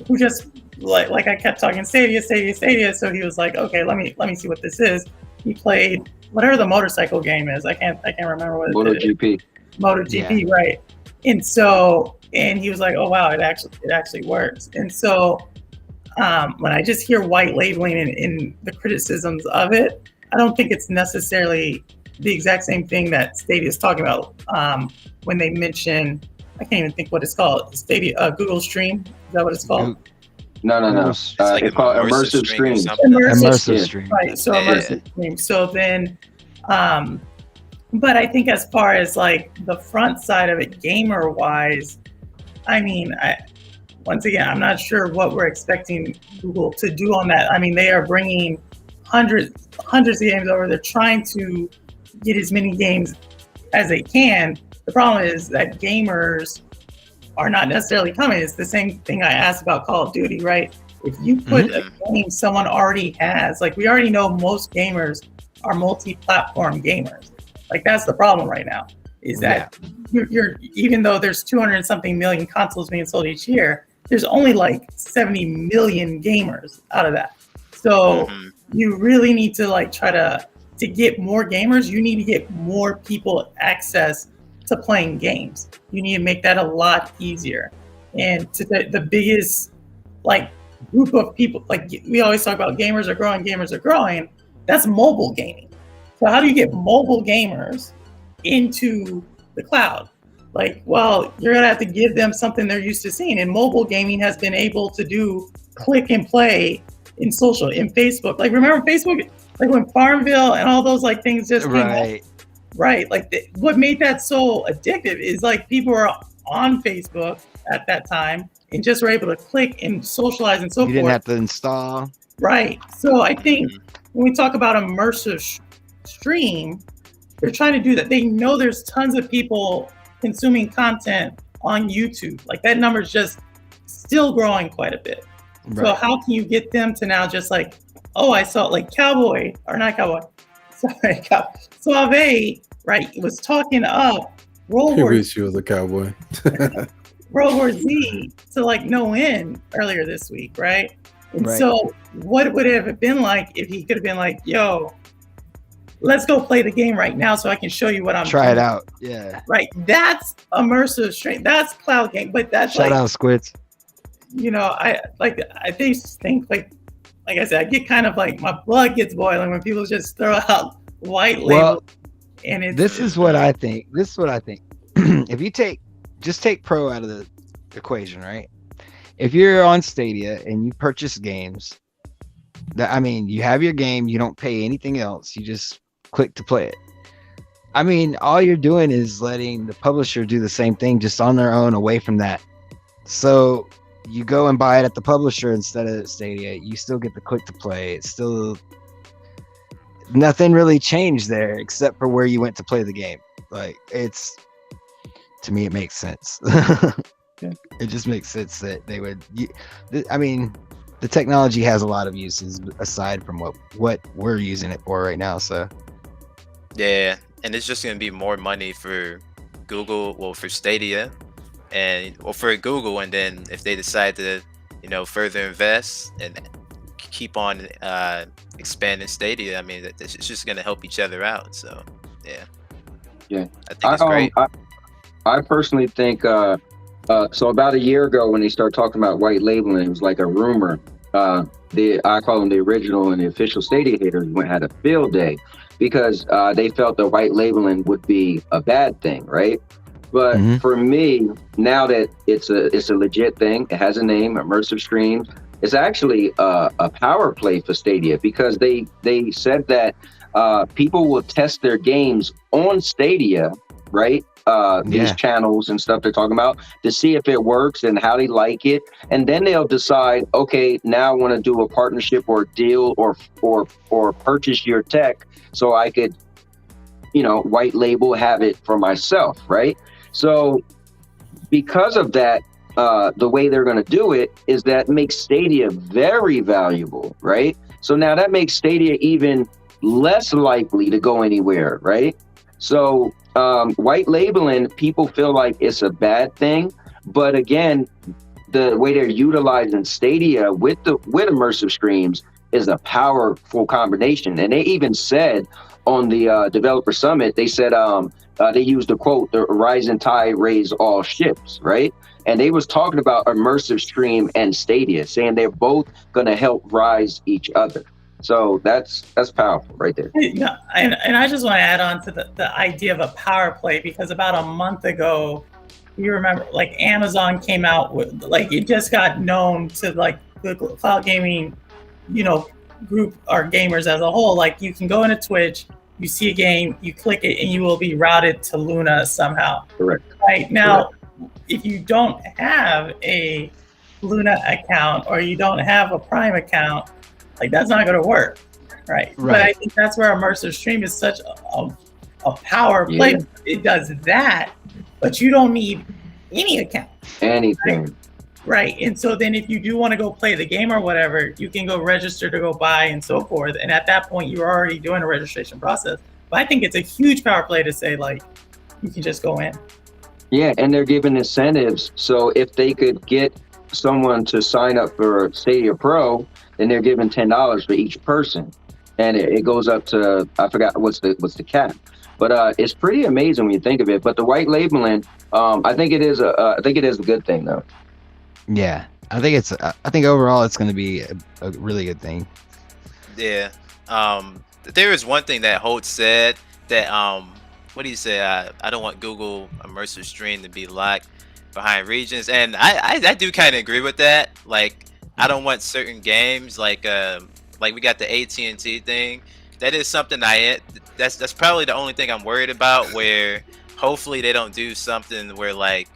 who just like I kept talking Stadia. So he was like, okay, let me see what this is. He played whatever the motorcycle game is. I can't remember what it is. MotoGP, right? And so he was like, oh wow, it actually works. And so when I just hear white labeling and the criticisms of it, I don't think it's necessarily the exact same thing that Stadia is talking about when they mention, I can't even think what it's called, Stadia, Google Stream. Is that what it's called? No. It's called immersive stream. Immersive stream. Right. So immersive stream. So then, but I think as far as like the front side of it, gamer wise, I mean, once again, I'm not sure what we're expecting Google to do on that. I mean, they are bringing hundreds of games over. They're trying to get as many games as they can. The problem is that gamers are not necessarily coming. It's the same thing I asked about Call of Duty, right? If you put a game someone already has, like we already know most gamers are multi-platform gamers. Like that's the problem right now, is that you're even though there's 200 and something million consoles being sold each year, there's only like 70 million gamers out of that. So you really need to like try to get more gamers. You need to get more people access to playing games. You need to make that a lot easier. And to the biggest like group of people, like we always talk about gamers are growing. That's mobile gaming. So how do you get mobile gamers into the cloud? Like, well, you're gonna have to give them something they're used to seeing. And mobile gaming has been able to do click and play in social, in Facebook. Like, remember Facebook, like when Farmville and all those like things just came out, right? Like what made that so addictive is like people were on Facebook at that time and just were able to click and socialize and so forth. You didn't have to install. Right. So I think when we talk about immersive stream, they're trying to do that. They know there's tons of people consuming content on YouTube. Like that number is just still growing quite a bit. Right. So how can you get them to now just like, oh, I saw like Suave, right, was talking up World War wish she was a cowboy. World War Z to like no end earlier this week, right? And so what would it have been like if he could have been like, yo, let's go play the game right now so I can show you what I'm doing. It out. Yeah. Right. That's immersive stream. That's cloud game. But that's shout out Squids. You know, I think like I said, I get kind of like my blood gets boiling when people just throw out white label. Well, and it's, this is what I think. If you take Pro out of the equation, right? If you're on Stadia and you purchase games, you have your game, you don't pay anything else. You just click to play it. I mean, all you're doing is letting the publisher do the same thing, just on their own, away from that. So you go and buy it at the publisher instead of Stadia. You still get the click to play. It's still nothing really changed there except for where you went to play the game. Like to me, it makes sense. It just makes sense that they would. The technology has a lot of uses aside from what we're using it for right now. So yeah, and it's just going to be more money for Google, for Stadia, or for Google, and then if they decide to, further invest and keep on expanding Stadia, I mean, it's just going to help each other out. So yeah, I think it's great. I personally think. So about a year ago, when they started talking about white labeling, it was like a rumor. I call them the original and the official Stadia haters had a field day because they felt that white labeling would be a bad thing, right? But for me, now that it's a legit thing, it has a name, immersive streams. It's actually a power play for Stadia because they said that people will test their games on Stadia, right? These channels and stuff they're talking about to see if it works and how they like it, and then they'll decide, okay, now I want to do a partnership or deal or purchase your tech so I could, white label, have it for myself, right? So because of that, the way they're going to do it is that makes Stadia very valuable, right? So now that makes Stadia even less likely to go anywhere, right? So white labeling, people feel like it's a bad thing, but again, the way they're utilizing Stadia with immersive streams is a powerful combination. And they even said on the developer summit, they said they used the quote, "The rising tide raise all ships," right? And they was talking about immersive stream and Stadia, saying they're both going to help rise each other. So that's powerful right there. Yeah, and I just want to add on to the idea of a power play, because about a month ago, you remember, like Amazon came out with, like, it just got known to like the cloud gaming, group or gamers as a whole. Like, you can go into Twitch, you see a game, you click it, and you will be routed to Luna somehow. Correct. Right now, if you don't have a Luna account or you don't have a Prime account, like, that's not going to work, right? But I think that's where immersive stream is such a power play. It does that, but you don't need any account. Anything. Right. And so then if you do want to go play the game or whatever, you can go register to go buy and so forth. And at that point, you're already doing a registration process. But I think it's a huge power play to say, like, you can just go in. Yeah, and they're giving incentives. So if they could get someone to sign up for Stadia Pro, then they're giving $10 for each person, and it goes up to, I forgot what's the cap, but it's pretty amazing when you think of it. But the white labeling, I think it is a good thing though. Yeah, I think overall it's going to be a really good thing. Yeah. There is one thing that Holt said that what do you say? I don't want Google Immersive Stream to be locked behind regions, and I do kind of agree with that. Like, I don't want certain games like we got the AT&T thing. That is something that's probably the only thing I'm worried about, where hopefully they don't do something where like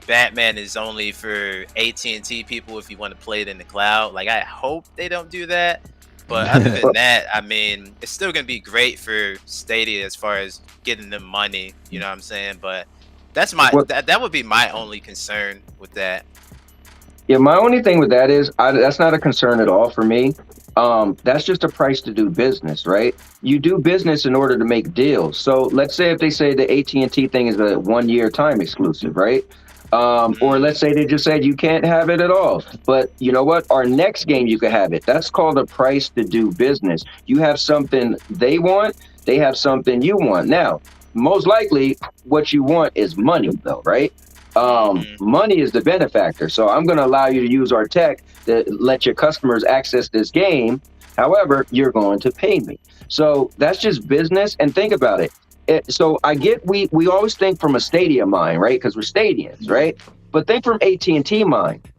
Batman is only for AT&T people if you want to play it in the cloud. Like, I hope they don't do that. But other than that, I mean, it's still gonna be great for Stadia as far as getting them money. You know what I'm saying? But that's that would be my only concern with that. Yeah, my only thing with that is that's not a concern at all for me. That's just a price to do business, right? You do business in order to make deals. So let's say if they say the AT&T thing is a 1-year time exclusive, right? Or let's say they just said you can't have it at all. But you know what? Our next game, you can have it. That's called a price to do business. You have something they want, they have something you want. Now, most likely what you want is money though, right? Money is the benefactor. So I'm going to allow you to use our tech to let your customers access this game. However, you're going to pay me. So that's just business. And think about it. So I get we always think from a Stadia mind, right? Because we're Stadians, right? But think from AT&T mind.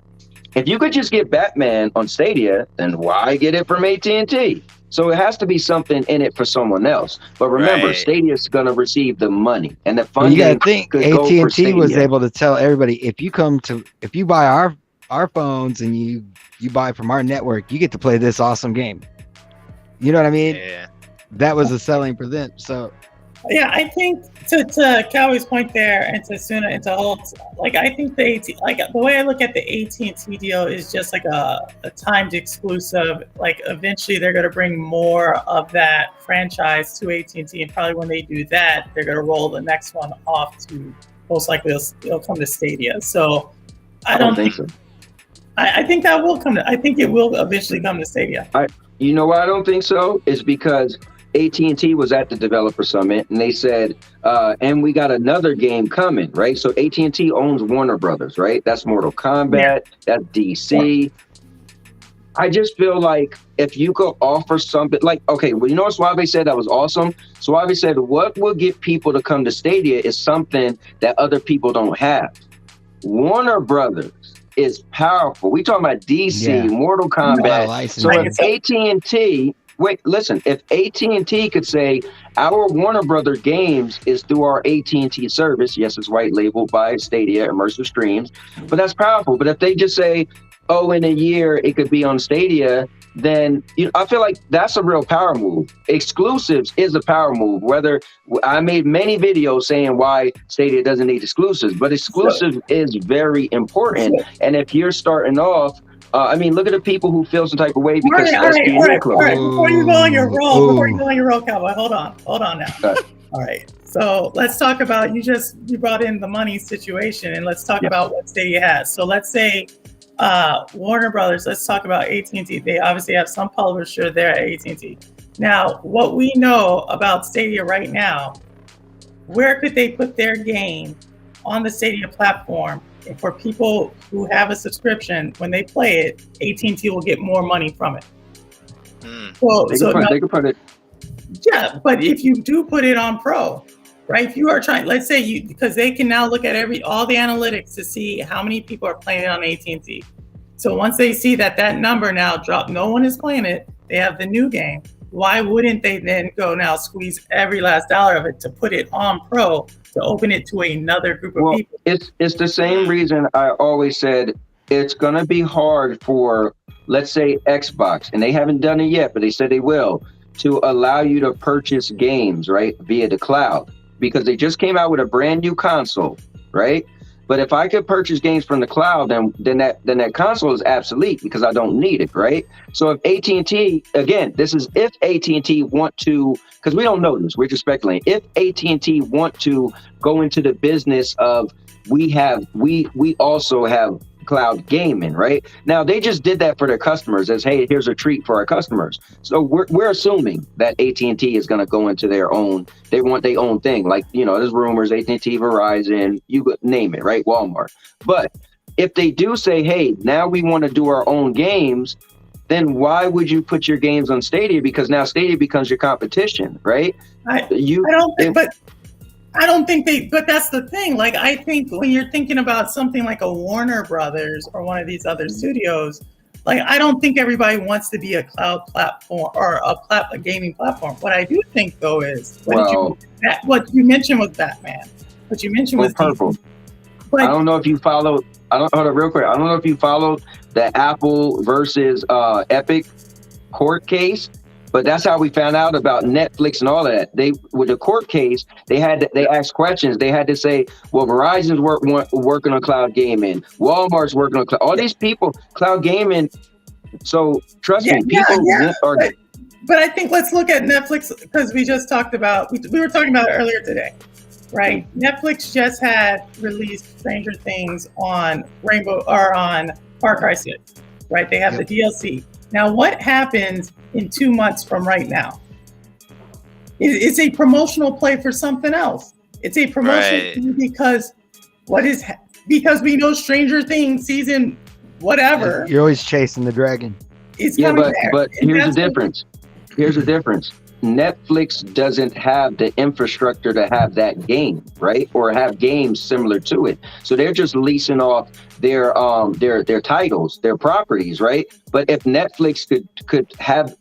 If you could just get Batman on Stadia, then why get it from AT&T? So it has to be something in it for someone else. But remember, Stadia is going to receive the money, and the funding. You got to think AT&T was able to tell everybody, if you buy our phones and you buy from our network, you get to play this awesome game. You know what I mean? Yeah. That was a selling for them. So. Yeah, I think to Cowie's point there, and to Suna and to Holt, like I think the way I look at the AT&T deal is just like a timed exclusive. Like eventually they're going to bring more of that franchise to AT&T, and probably when they do that, they're going to roll the next one off to most likely it'll come to Stadia. So I don't think so. I think that will come. I think it will eventually come to Stadia. You know why I don't think so? Is because AT&T was at the developer summit and they said, and we got another game coming, right? So AT&T owns Warner Brothers, right? That's Mortal Kombat, that's DC. I just feel like if you could offer something like, okay, well, you know what Suave said that was awesome? Suave said, what will get people to come to Stadia is something that other people don't have. Warner Brothers is powerful. We talking about DC, Mortal Kombat. So if AT&T, wait, listen, if AT&T could say our Warner Brother games is through our AT&T service, yes, it's white labeled by Stadia, Immersive Streams, but that's powerful. But if they just say, oh, in a year it could be on Stadia, then I feel like that's a real power move. Exclusives is a power move. Whether I made many videos saying why Stadia doesn't need exclusives, but exclusive is very important. And if you're starting off, I mean, look at the people who feel some type of way because all right. Before you go on your roll, Cowboy, hold on now. All right. So let's talk about you brought in the money situation, and let's talk about what Stadia has. So let's say Warner Brothers. Let's talk about AT&T. They obviously have some publisher there at AT&T. Now, what we know about Stadia right now, where could they put their game on the Stadia platform? For people who have a subscription, when they play it, AT&T will get more money from it. They could put it. Yeah, but if you do put it on Pro, right? If you are trying, let's say because they can now look at all the analytics to see how many people are playing it on AT&T. So once they see that number now dropped, no one is playing it. They have the new game. Why wouldn't they then go now squeeze every last dollar of it to put it on Pro to open it to another group of people? It's the same reason I always said it's going to be hard for, let's say, Xbox, and they haven't done it yet, but they said they will, to allow you to purchase games, right, via the cloud, because they just came out with a brand new console, right? But if I could purchase games from the cloud, then that console is obsolete because I don't need it, right? So if AT&T, again, this is if AT&T want to, because we don't know this, we're just speculating. If AT&T want to go into the business of we also have cloud gaming, right? Now they just did that for their customers as, hey, here's a treat for our customers. So we're assuming that AT&T is going to go into they want their own thing. Like, there's rumors, AT&T, Verizon, you name it, right? Walmart. But if they do say, hey, now we want to do our own games, then why would you put your games on Stadia? Because now Stadia becomes your competition, right? I don't think, but I don't think but that's the thing. Like, I think when you're thinking about something like a Warner Brothers or one of these other studios, like, I don't think everybody wants to be a cloud platform or a gaming platform. What I do think, though, is what you mentioned was Batman. What you mentioned was Purple. But, I don't know if you followed. Hold on, real quick. I don't know if you followed the Apple versus Epic court case, but that's how we found out about Netflix and all of that. With the court case, they asked questions. They had to say, well, Verizon's working on cloud gaming, Walmart's working on cloud. All these people, cloud gaming. So trust me, people are. But I think let's look at Netflix, because we just talked about. We were talking about it earlier today. Right, Netflix just had released Stranger Things on on Far Cry 6. Right, they have the DLC. Now, what happens in 2 months from right now? It's a promotional play for something else. It's a promotion because because we know Stranger Things season whatever. You're always chasing the dragon. It's coming there. But here's the difference. Here's the difference. Netflix doesn't have the infrastructure to have that game, right? Or have games similar to it. So they're just leasing off their titles, their properties, right? But if Netflix could have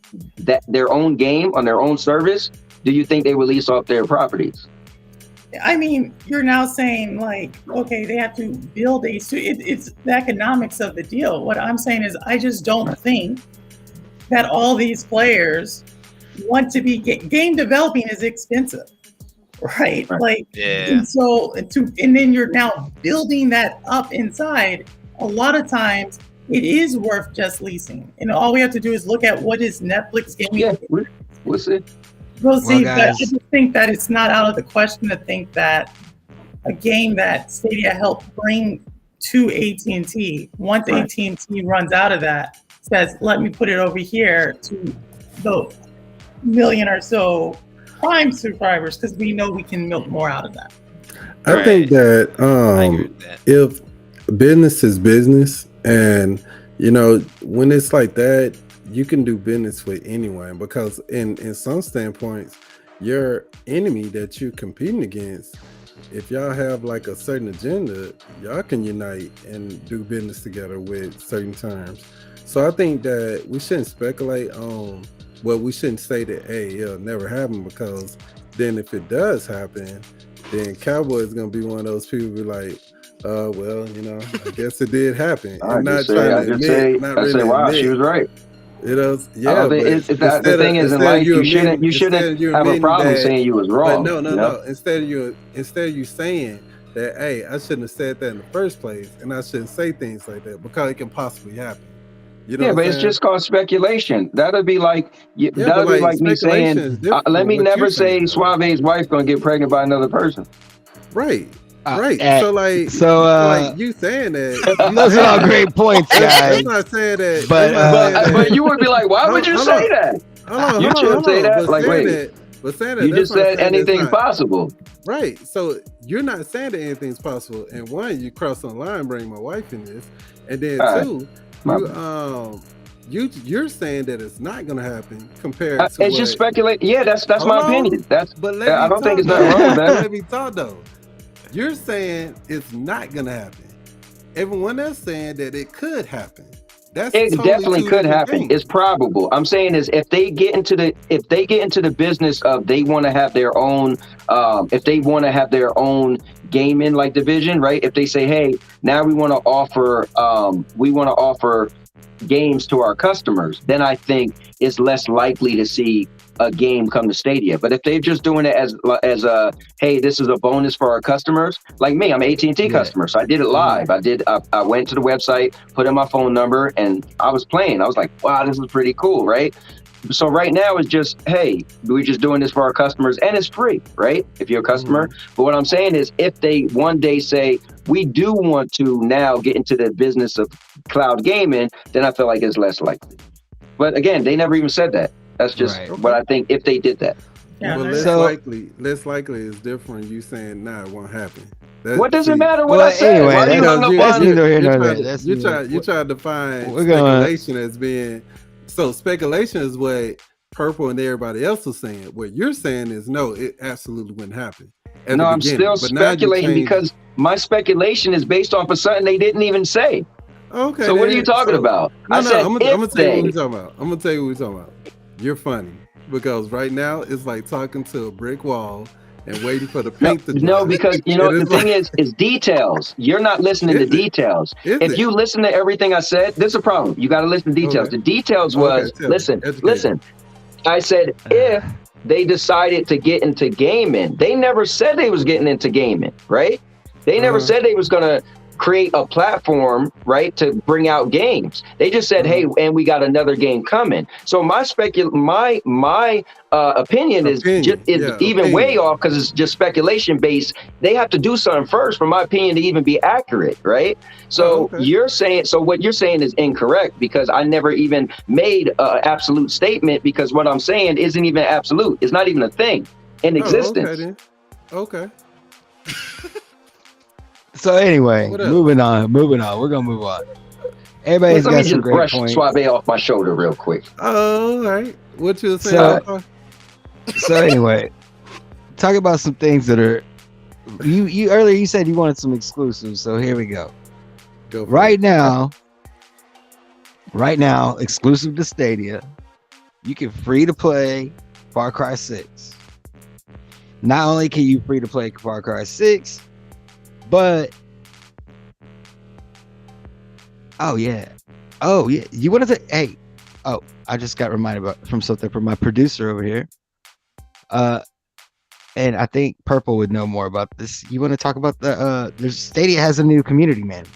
their own game on their own service, do you think they would lease off their properties? I mean, you're now saying, like, okay, they have to build it's the economics of the deal. What I'm saying is, I just don't think that all these players want to be game developing is expensive, right? Like, and so and then you're now building that up inside. A lot of times it is worth just leasing, and all we have to do is look at what is Netflix gaming. Yeah, we'll see. We'll see, but I just think that it's not out of the question to think that a game that Stadia helped bring to AT&T, once AT&T runs out of that, says, let me put it over here to the million or so Prime subscribers, because we know we can milk more out of that. I think that if business is business, and when it's like that, you can do business with anyone, because in some standpoints, your enemy that you're competing against, if y'all have like a certain agenda, y'all can unite and do business together with certain terms. So I think that we shouldn't speculate on, we shouldn't say that, hey, it'll never happen, because then if it does happen, then Cowboy is going to be one of those people who be like, I guess it did happen. I say, wow, she was right. The thing is, in life, you shouldn't have a problem saying you was wrong. But no. Instead of you saying that, hey, I shouldn't have said that in the first place, and I shouldn't say things like that, because it can possibly happen. But it's just called speculation. That'd be like me saying, let me never say Suave's wife gonna get pregnant by another person. Right. Right. So you saying that. Those are all great points, guys. I'm not saying that. But you would be like, why would you say that? You shouldn't say that. Like, wait. But saying that, you just said anything's possible. Right. So you're not saying that anything's possible. And one, you cross the line, bring my wife in this. And then two, you're saying that it's not going to happen compared to it's just speculate. Yeah, that's my opinion. I don't think it's nothing wrong with that. Let me talk though. You're saying it's not going to happen. Everyone else saying that it could happen. It definitely could happen. It's probable. I'm saying is if they get into the business of they want to have their own gaming like division, right? If they say, hey, now we want to offer games to our customers, then I think it's less likely to see a game come to Stadia. But if they're just doing it as a, hey, this is a bonus for our customers, like me, I'm an AT&T customer, so I did it live. I went to the website, put in my phone number, and I was playing. I was like, wow, this is pretty cool, right? So right now it's just, hey, we're just doing this for our customers, and it's free, right? If you're a customer. But what I'm saying is, if they one day say, we do want to now get into the business of cloud gaming, then I feel like it's less likely. But again, they never even said that. That's just what I think if they did that. Yeah, but less likely is different. You saying, nah, it won't happen. What does it matter what I said? Anyway, Why you hung up that's on neither here nor you're there. You try to define We're gonna- speculation as being so. Speculation is what Purple and everybody else was saying. What you're saying is no, it absolutely wouldn't happen. No, I'm still speculating because my speculation is based off of something they didn't even say. Okay. So what are you talking about? I'm gonna tell you what they. we're talking about. I'm gonna tell you what we're talking about. You're funny because right now it's like talking to a brick wall and waiting for the paint to dry. No, because the thing is details. You're not listening to details. If you listen to everything I said, this is a problem. You got to listen to details. The details was listen. I said if they decided to get into gaming, they never said they was getting into gaming, right? They never said they was gonna create a platform, right, to bring out games. They just said, hey, and we got another game coming. So my opinion is even way off because it's just speculation based. They have to do something first, for my opinion, to even be accurate, right? So what you're saying is incorrect because I never even made an absolute statement because what I'm saying isn't even absolute. It's not even a thing in existence. Okay. So anyway, moving on. We're gonna move on. Everybody's got some great points. Suave off my shoulder real quick. Oh, all right. What you saying? So anyway, talk about some things that are. You earlier you said you wanted some exclusives, so here we go. Right now, exclusive to Stadia, you can free to play Far Cry 6. Not only can you free to play Far Cry 6. But you wanted to I just got reminded from something from my producer over here, and I think Purple would know more about this. You want to talk about there's Stadia has a new community manager.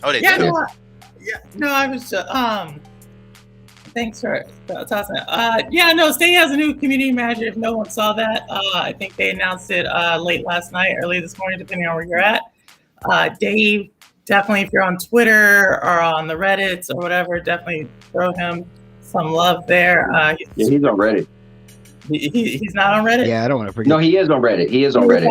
Oh, they did. I was thanks for tossing it. Stadia has a new community manager. If no one saw that, I think they announced it late last night, early this morning, depending on where you're at. Dave, definitely, if you're on Twitter or on the Reddits or whatever, definitely throw him some love there. He's on Reddit. He's not on Reddit? Yeah, I don't want to forget. No, he is on Reddit.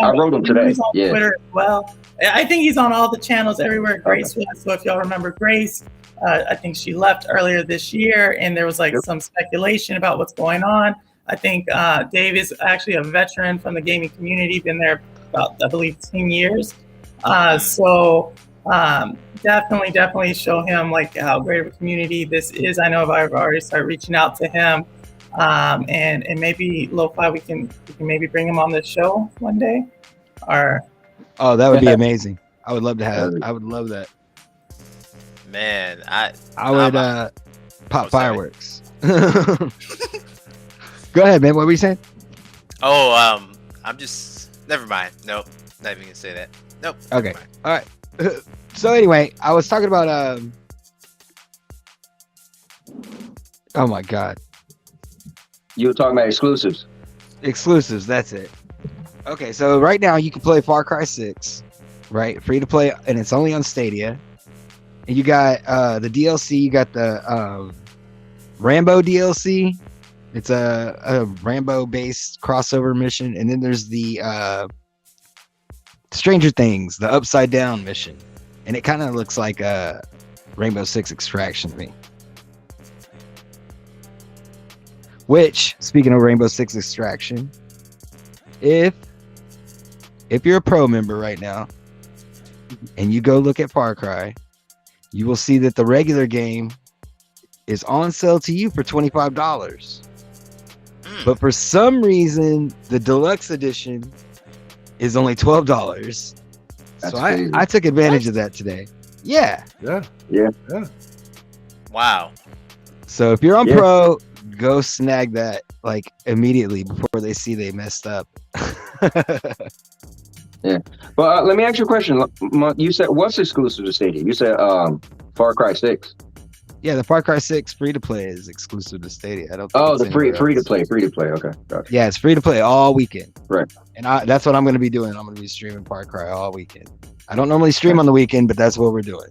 I wrote him today. He's on Twitter as well. I think he's on all the channels everywhere Grace was. So if y'all remember Grace, I think she left earlier this year, and there was some speculation about what's going on. I think Dave is actually a veteran from the gaming community, been there about, I believe, 10 years. So definitely show him how great of a community this is. I know I've already started reaching out to him, and maybe LoFi, we can maybe bring him on the show one day. Or that would be amazing. I would love to have. I would love that. Man, I would pop fireworks. Go ahead, man. What were you saying? I'm just never mind. Nope, not even gonna say that. Nope. Okay. All right. So anyway, I was talking about oh my god. You were talking about exclusives. Exclusives. That's it. Okay, so right now you can play Far Cry 6, right? Free to play, and it's only on Stadia. And you got the DLC. You got the Rambo DLC. It's a Rambo-based crossover mission, and then there's the Stranger Things, the Upside Down mission, and it kind of looks like a Rainbow Six Extraction to me. Which, speaking of Rainbow Six Extraction, if you're a pro member right now, and you go look at Far Cry, you will see that the regular game is on sale to you for $25. But for some reason, the deluxe edition is only $12. So I took advantage of that today. Yeah. Wow. So if you're on pro, go snag that immediately before they see they messed up. Yeah. But let me ask you a question. You said what's exclusive to Stadia? You said Far Cry 6. Yeah, the Far Cry 6 free to play is exclusive to Stadia. I don't. The free to play. Okay. Gotcha. Yeah, it's free to play all weekend. Right. And that's what I'm going to be doing. I'm going to be streaming Far Cry all weekend. I don't normally stream on the weekend, but that's what we're doing.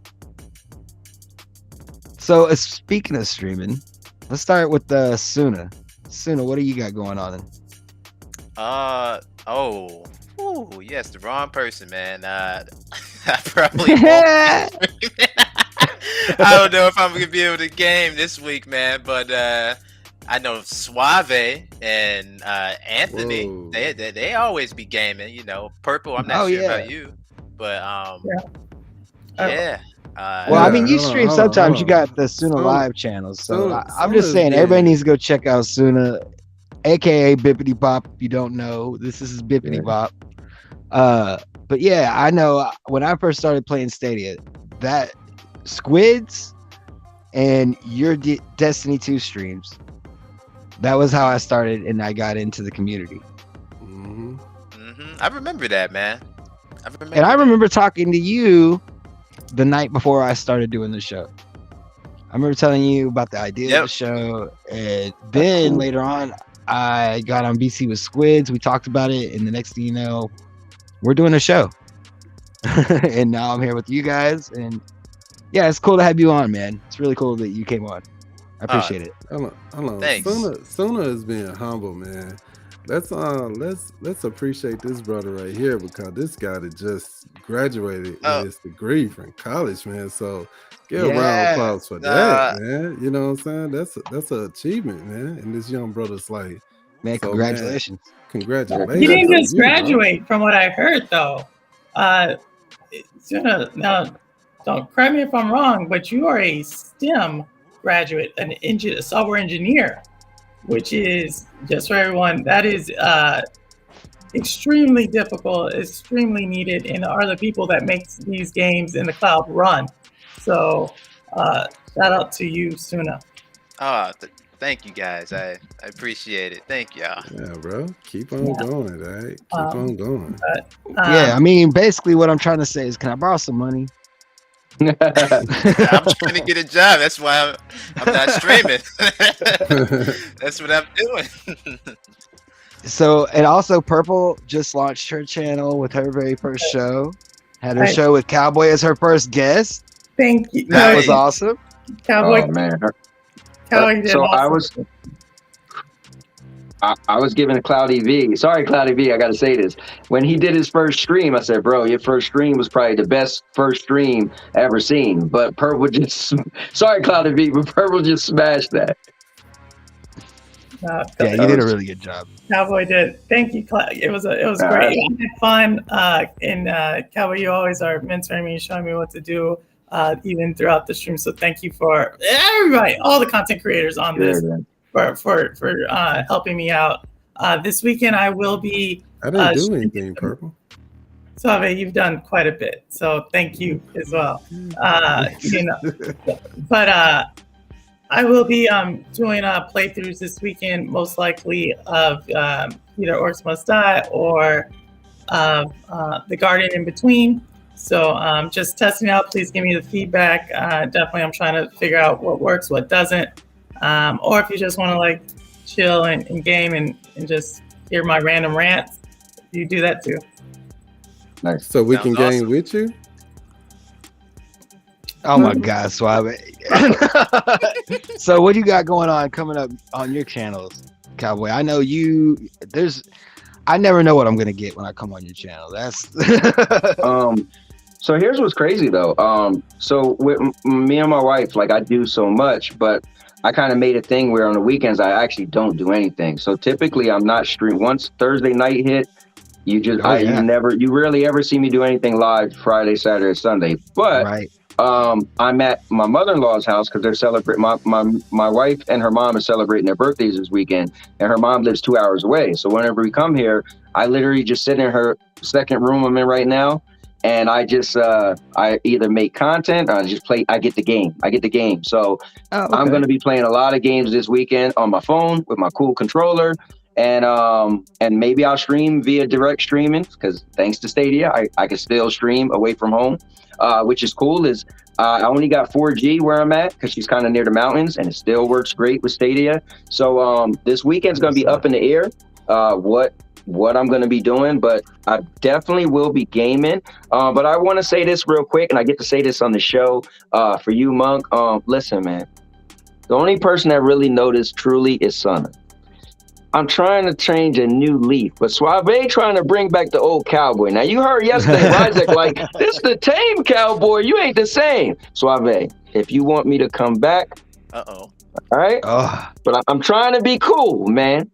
So speaking of streaming, let's start with Suna. Suna, what do you got going on? Ooh, yes, the wrong person, man. I probably won't. I don't know if I'm gonna be able to game this week, man. But I know Suave and Anthony. Whoa. They always be gaming. You know, Purple. I'm not sure about you, but yeah. Well, I mean, you stream sometimes. You got the Suna Live channels, so I'm just saying everybody needs to go check out Suna, aka Bippity Bop. If you don't know, this is Bippity Bop. But yeah, I know when I first started playing Stadia, that Squids and your Destiny 2 streams, that was how I started, and I got into the community. I remember that, man. I remember talking to you the night before I started doing the show. I remember telling you about the idea of the show, and then later on I got on BC with Squids. We talked about it, and the next thing you know, we're doing a show. And now I'm here with you guys, and yeah, it's cool to have you on, man. It's really cool that you came on. I appreciate it. Hold on. Thanks. Suna is being humble, man. Let's appreciate this brother right here, because this guy that just graduated in his degree from college, man. So give a round of applause for that, man. You know what I'm saying? That's an achievement, man. And this young brother's like, man, congratulations. Man, congratulations. He didn't just graduate, from what I heard, though. Suna, now, don't correct me if I'm wrong, but you are a STEM graduate, a software engineer, which is, just for everyone, that is extremely difficult, extremely needed, and are the people that makes these games in the cloud run. So shout out to you, Suna. Thank you, guys. I appreciate it. Thank y'all. Yeah, bro. Keep on going, right? Keep on going. Yeah, I mean, basically what I'm trying to say is, can I borrow some money? I'm trying to get a job. That's why I'm not streaming. That's what I'm doing. So, and also Purple just launched her channel with her very first show. Had her show with Cowboy as her first guest. Thank you. That was awesome. Cowboy. Oh man. Cowboy did so awesome. I was giving Cloudy V. Sorry, Cloudy V. I got to say this. When he did his first stream, I said, "Bro, your first stream was probably the best first stream ever seen." But Purple just, sorry, Cloudy V, but Purple just smashed that. Yeah, you did a really good job. Cowboy did. Thank you, it was great. I had fun. And Cowboy, you always are mentoring me, showing me what to do, even throughout the stream. So thank you for everybody, all the content creators on this. For helping me out. This weekend I will be. I didn't do anything, Purple. So you've done quite a bit. So thank you as well. But I will be doing playthroughs this weekend, most likely of either Orcs Must Die or The Garden in Between. So just testing out. Please give me the feedback. Definitely, I'm trying to figure out what works, what doesn't. Or if you just want to like chill and game and just hear my random rants, you do that too. Nice. So we can game with you? Oh my God, Suave. So what do you got going on coming up on your channels, Cowboy? I know I never know what I'm gonna get when I come on your channel. That's so here's what's crazy though. So with me and my wife, like I do so much, but I kind of made a thing where on the weekends I actually don't do anything. So typically I'm not streaming. Once Thursday night hit, you rarely ever see me do anything live Friday, Saturday, Sunday. But I'm at my mother-in-law's house because they're celebrating. My wife and her mom are celebrating their birthdays this weekend, and her mom lives 2 hours away. So whenever we come here, I literally just sit in her second room I'm in right now. And I just, I either make content or I just play. I get the game. So I'm going to be playing a lot of games this weekend on my phone with my cool controller. And maybe I'll stream via direct streaming because thanks to Stadia, I can still stream away from home, which is cool. I only got 4G where I'm at because she's kind of near the mountains and it still works great with Stadia. So this weekend's going to be up in the air. What I'm going to be doing, but I definitely will be gaming. But I want to say this real quick, and I get to say this on the show for you, Monk. Listen, man, the only person that really noticed truly is Suna. I'm trying to change a new leaf, but Suave trying to bring back the old cowboy. Now you heard yesterday, Isaac, like this the tame cowboy. You ain't the same, Suave. If you want me to come back, all right. But I'm trying to be cool, man.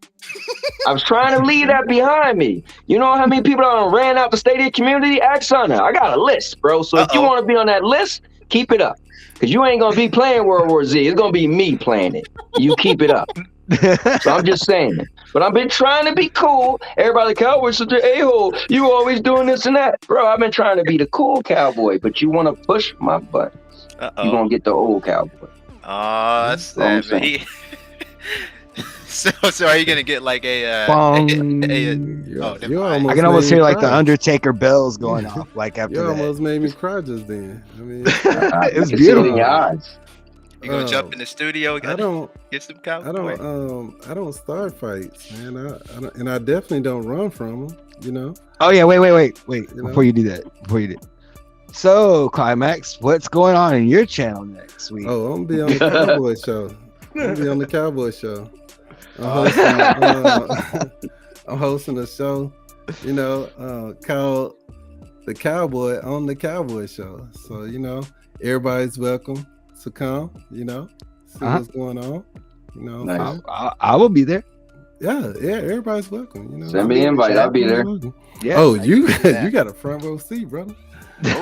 I was trying to leave that behind me. You know how many people that ran out the Stadia community? Ask Sunna. I got a list, bro. So if you want to be on that list, keep it up. Because you ain't going to be playing World War Z. It's going to be me playing it. You keep it up. So I'm just saying. But I've been trying to be cool. Everybody, cowboy's such an a-hole. You always doing this and that. Bro, I've been trying to be the cool cowboy. But you want to push my butt. You're going to get the old cowboy. Oh, that's sad, man. So are you gonna get like I can almost hear like the Undertaker bells going off. Like after you almost made me cry just then. I mean, it was beautiful. You gonna jump in the studio? I don't get some cowboy. I don't start fights, man. And I definitely don't run from them. You know. Oh yeah, wait. Before you do that, So Climax, what's going on in your channel next week? Oh, I'm gonna be on the Cowboy Show. I'm hosting a show, you know, called The Cowboy on the Cowboy Show. So, you know, everybody's welcome to come, you know, see what's going on. You know, nice. I will be there. Yeah, everybody's welcome. You know, send me an invite. I'll be there. Yeah. Oh, you got a front row seat, brother. You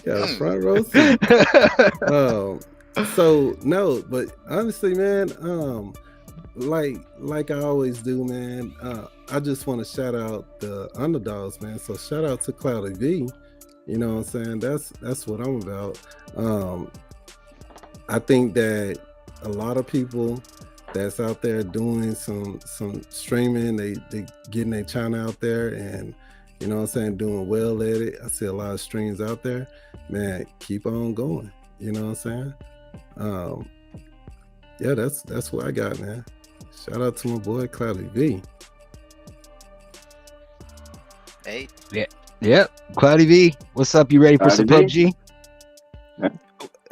got a front row seat. So no, but honestly, man, like I always do, man. I just want to shout out the underdogs, man. So shout out to Cloudy V. You know what I'm saying? That's what I'm about. I think that a lot of people that's out there doing some streaming, they getting their channel out there, and you know what I'm saying, doing well at it. I see a lot of streams out there. Man, keep on going. You know what I'm saying? Yeah, that's what I got, man. Shout out to my boy Cloudy V. Hey. Yep. Cloudy V. What's up? You ready for some PUBG?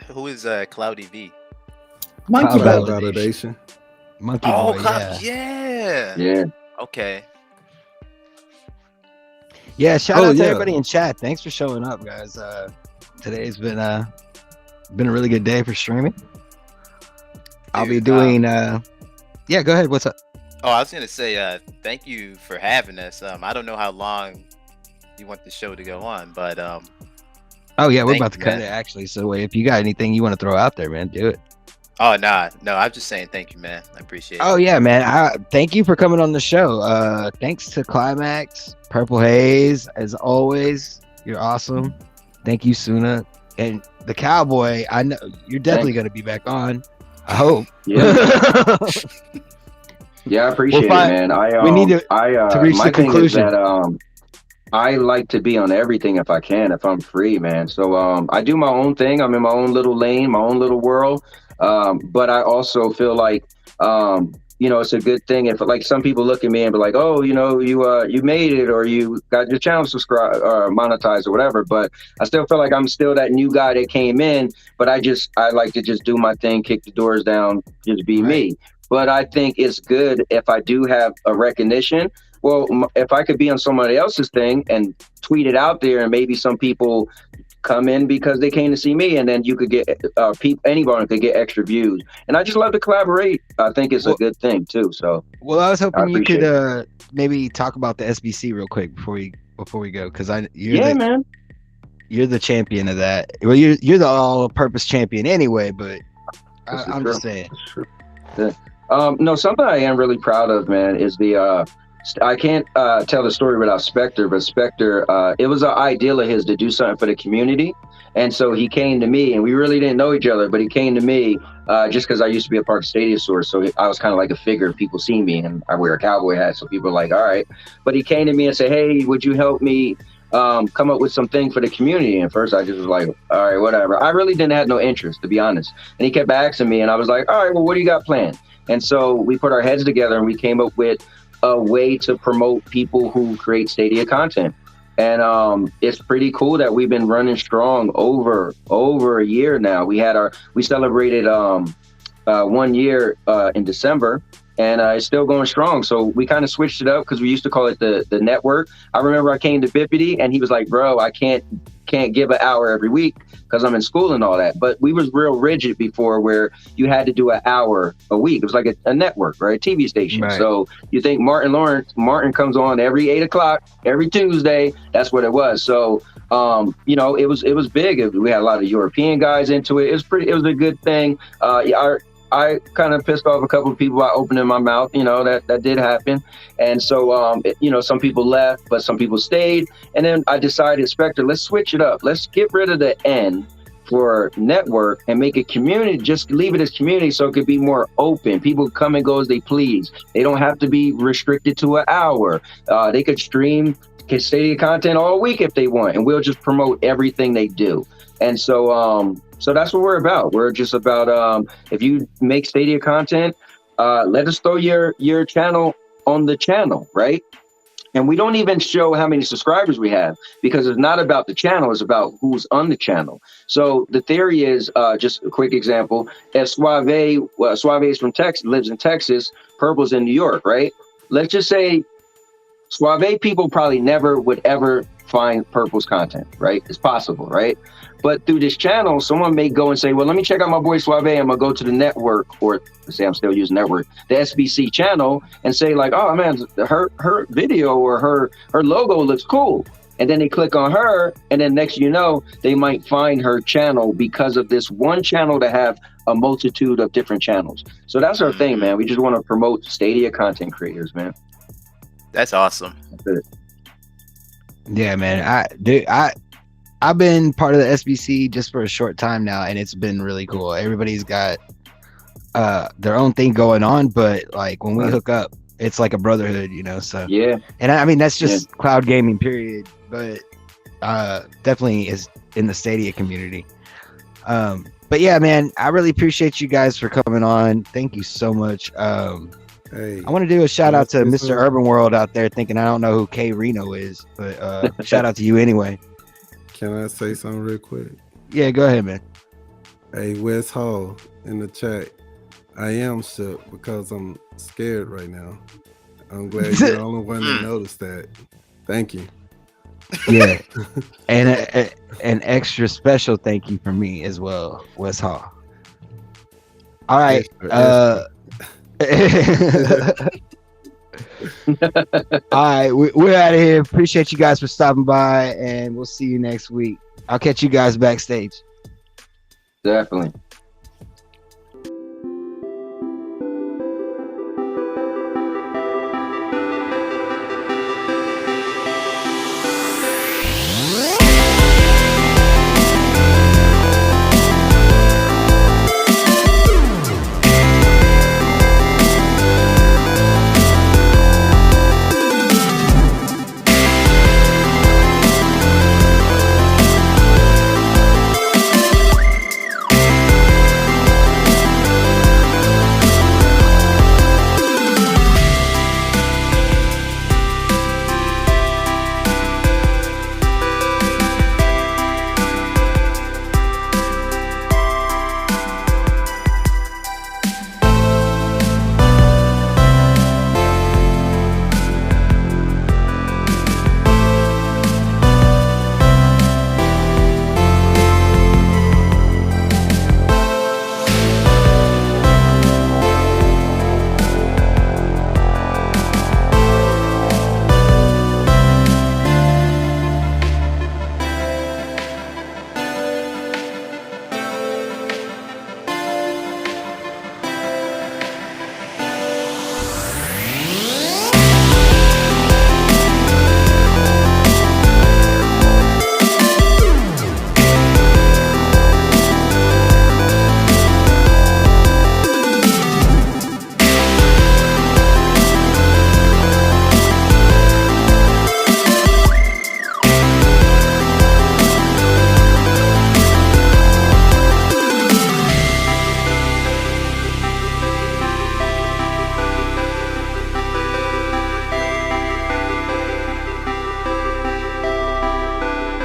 Who is Cloudy V? Monkey Validation. Monkey Boy, yeah. Okay. Yeah, shout out to everybody in chat. Thanks for showing up, guys. Today's been a really good day for streaming. I'll be doing yeah, go ahead. What's up? Oh, I was gonna say thank you for having us. I don't know how long you want the show to go on, but oh yeah, we're about to cut it actually. So if you got anything you want to throw out there, man, do it. Oh no, I'm just saying thank you, man. I appreciate it. Oh yeah, man. Thank you for coming on the show. Thanks to Climax, PurpleHaze, as always. You're awesome. Thank you, Sunna. And the Cowboy, I know you're definitely gonna be back on. I hope. Yeah. Yeah, I appreciate it, man. We need to reach the conclusion. That, I like to be on everything if I can, if I'm free, man. So I do my own thing. I'm in my own little lane, my own little world. But I also feel like you know, it's a good thing if like some people look at me and be like, oh, you know, you made it, or you got your channel subscribed or monetized or whatever. But I still feel like I'm still that new guy that came in, but I like to just do my thing, kick the doors down, just be me. But I think it's good if I do have a recognition. Well, if I could be on somebody else's thing and tweet it out there, and maybe some people come in because they came to see me, and then you could get anybody could get extra views. And I just love to collaborate. I think it's a good thing too. So well, I was hoping you could maybe talk about the SBC real quick before we go, because you're the champion of that. Well, you're the all-purpose champion anyway, but I'm just saying. Yeah. No, something I am really proud of, man, is the I can't tell the story without Spectre, but Spectre, it was an ideal of his to do something for the community. And so he came to me, and we really didn't know each other, but he came to me just because I used to be a part of Stadia Source. So I was kind of like a figure. People see me, and I wear a cowboy hat. So people are like, all right. But he came to me and said, hey, would you help me come up with something for the community? And first I just was like, all right, whatever. I really didn't have no interest, to be honest. And he kept asking me, and I was like, all right, well, what do you got planned? And so we put our heads together, and we came up with a way to promote people who create Stadia content. And it's pretty cool that we've been running strong over a year now. We celebrated 1 year in December, and it's still going strong. So we kind of switched it up because we used to call it the network. I remember I came to Bippity and he was like, bro, I can't give an hour every week because I'm in school and all that. But we was real rigid before where you had to do an hour a week. It was like a network, right? TV station. Right. So you think Martin comes on every 8 o'clock, every Tuesday. That's what it was. So, you know, it was big. We had a lot of European guys into it. It was a good thing. I kind of pissed off a couple of people by opening my mouth, you know, that did happen. And so, you know, some people left, but some people stayed. And then I decided, Spectre, let's switch it up. Let's get rid of the N for network and make it community. Just leave it as community so it could be more open. People come and go as they please. They don't have to be restricted to an hour. They could stream Stadia content all week if they want, and we'll just promote everything they do. And so, so that's what we're about. We're just about, if you make Stadia content, let us throw your channel on the channel, right? And we don't even show how many subscribers we have because it's not about the channel, it's about who's on the channel. So the theory is, just a quick example, if Suave is from Texas, lives in Texas, Purple's in New York, right? Let's just say Suave people probably never would ever find Purple's content, right? It's possible, right? But through this channel, someone may go and say, well, let me check out my boy Suave. I'm going to go to the network, or say I'm still using network, the SBC channel, and say like, oh man, her video or her logo looks cool. And then they click on her, and then next you know, they might find her channel because of this one channel to have a multitude of different channels. So that's our thing, man. We just want to promote Stadia content creators, man. That's awesome. That's it. Yeah, man. I've been part of the SBC just for a short time now, and it's been really cool. Everybody's got their own thing going on, but like when we hook up, it's like a brotherhood, you know. So yeah, and I mean that's just cloud gaming, period. But definitely is in the Stadia community. But yeah, man, I really appreciate you guys for coming on. Thank you so much. Hey, I want to do a shout out to Mr. Urban World out there thinking I don't know who K Reno is, but shout out to you anyway. Can I say something real quick? Yeah, go ahead, man. Hey, Wes Hall in the chat. I am shook because I'm scared right now. I'm glad you're the only one that noticed that. Thank you. Yeah, and an extra special thank you from me as well, Wes Hall. All right. Extra. All right, we're out of here. Appreciate you guys for stopping by, and we'll see you next week. I'll catch you guys backstage. Definitely.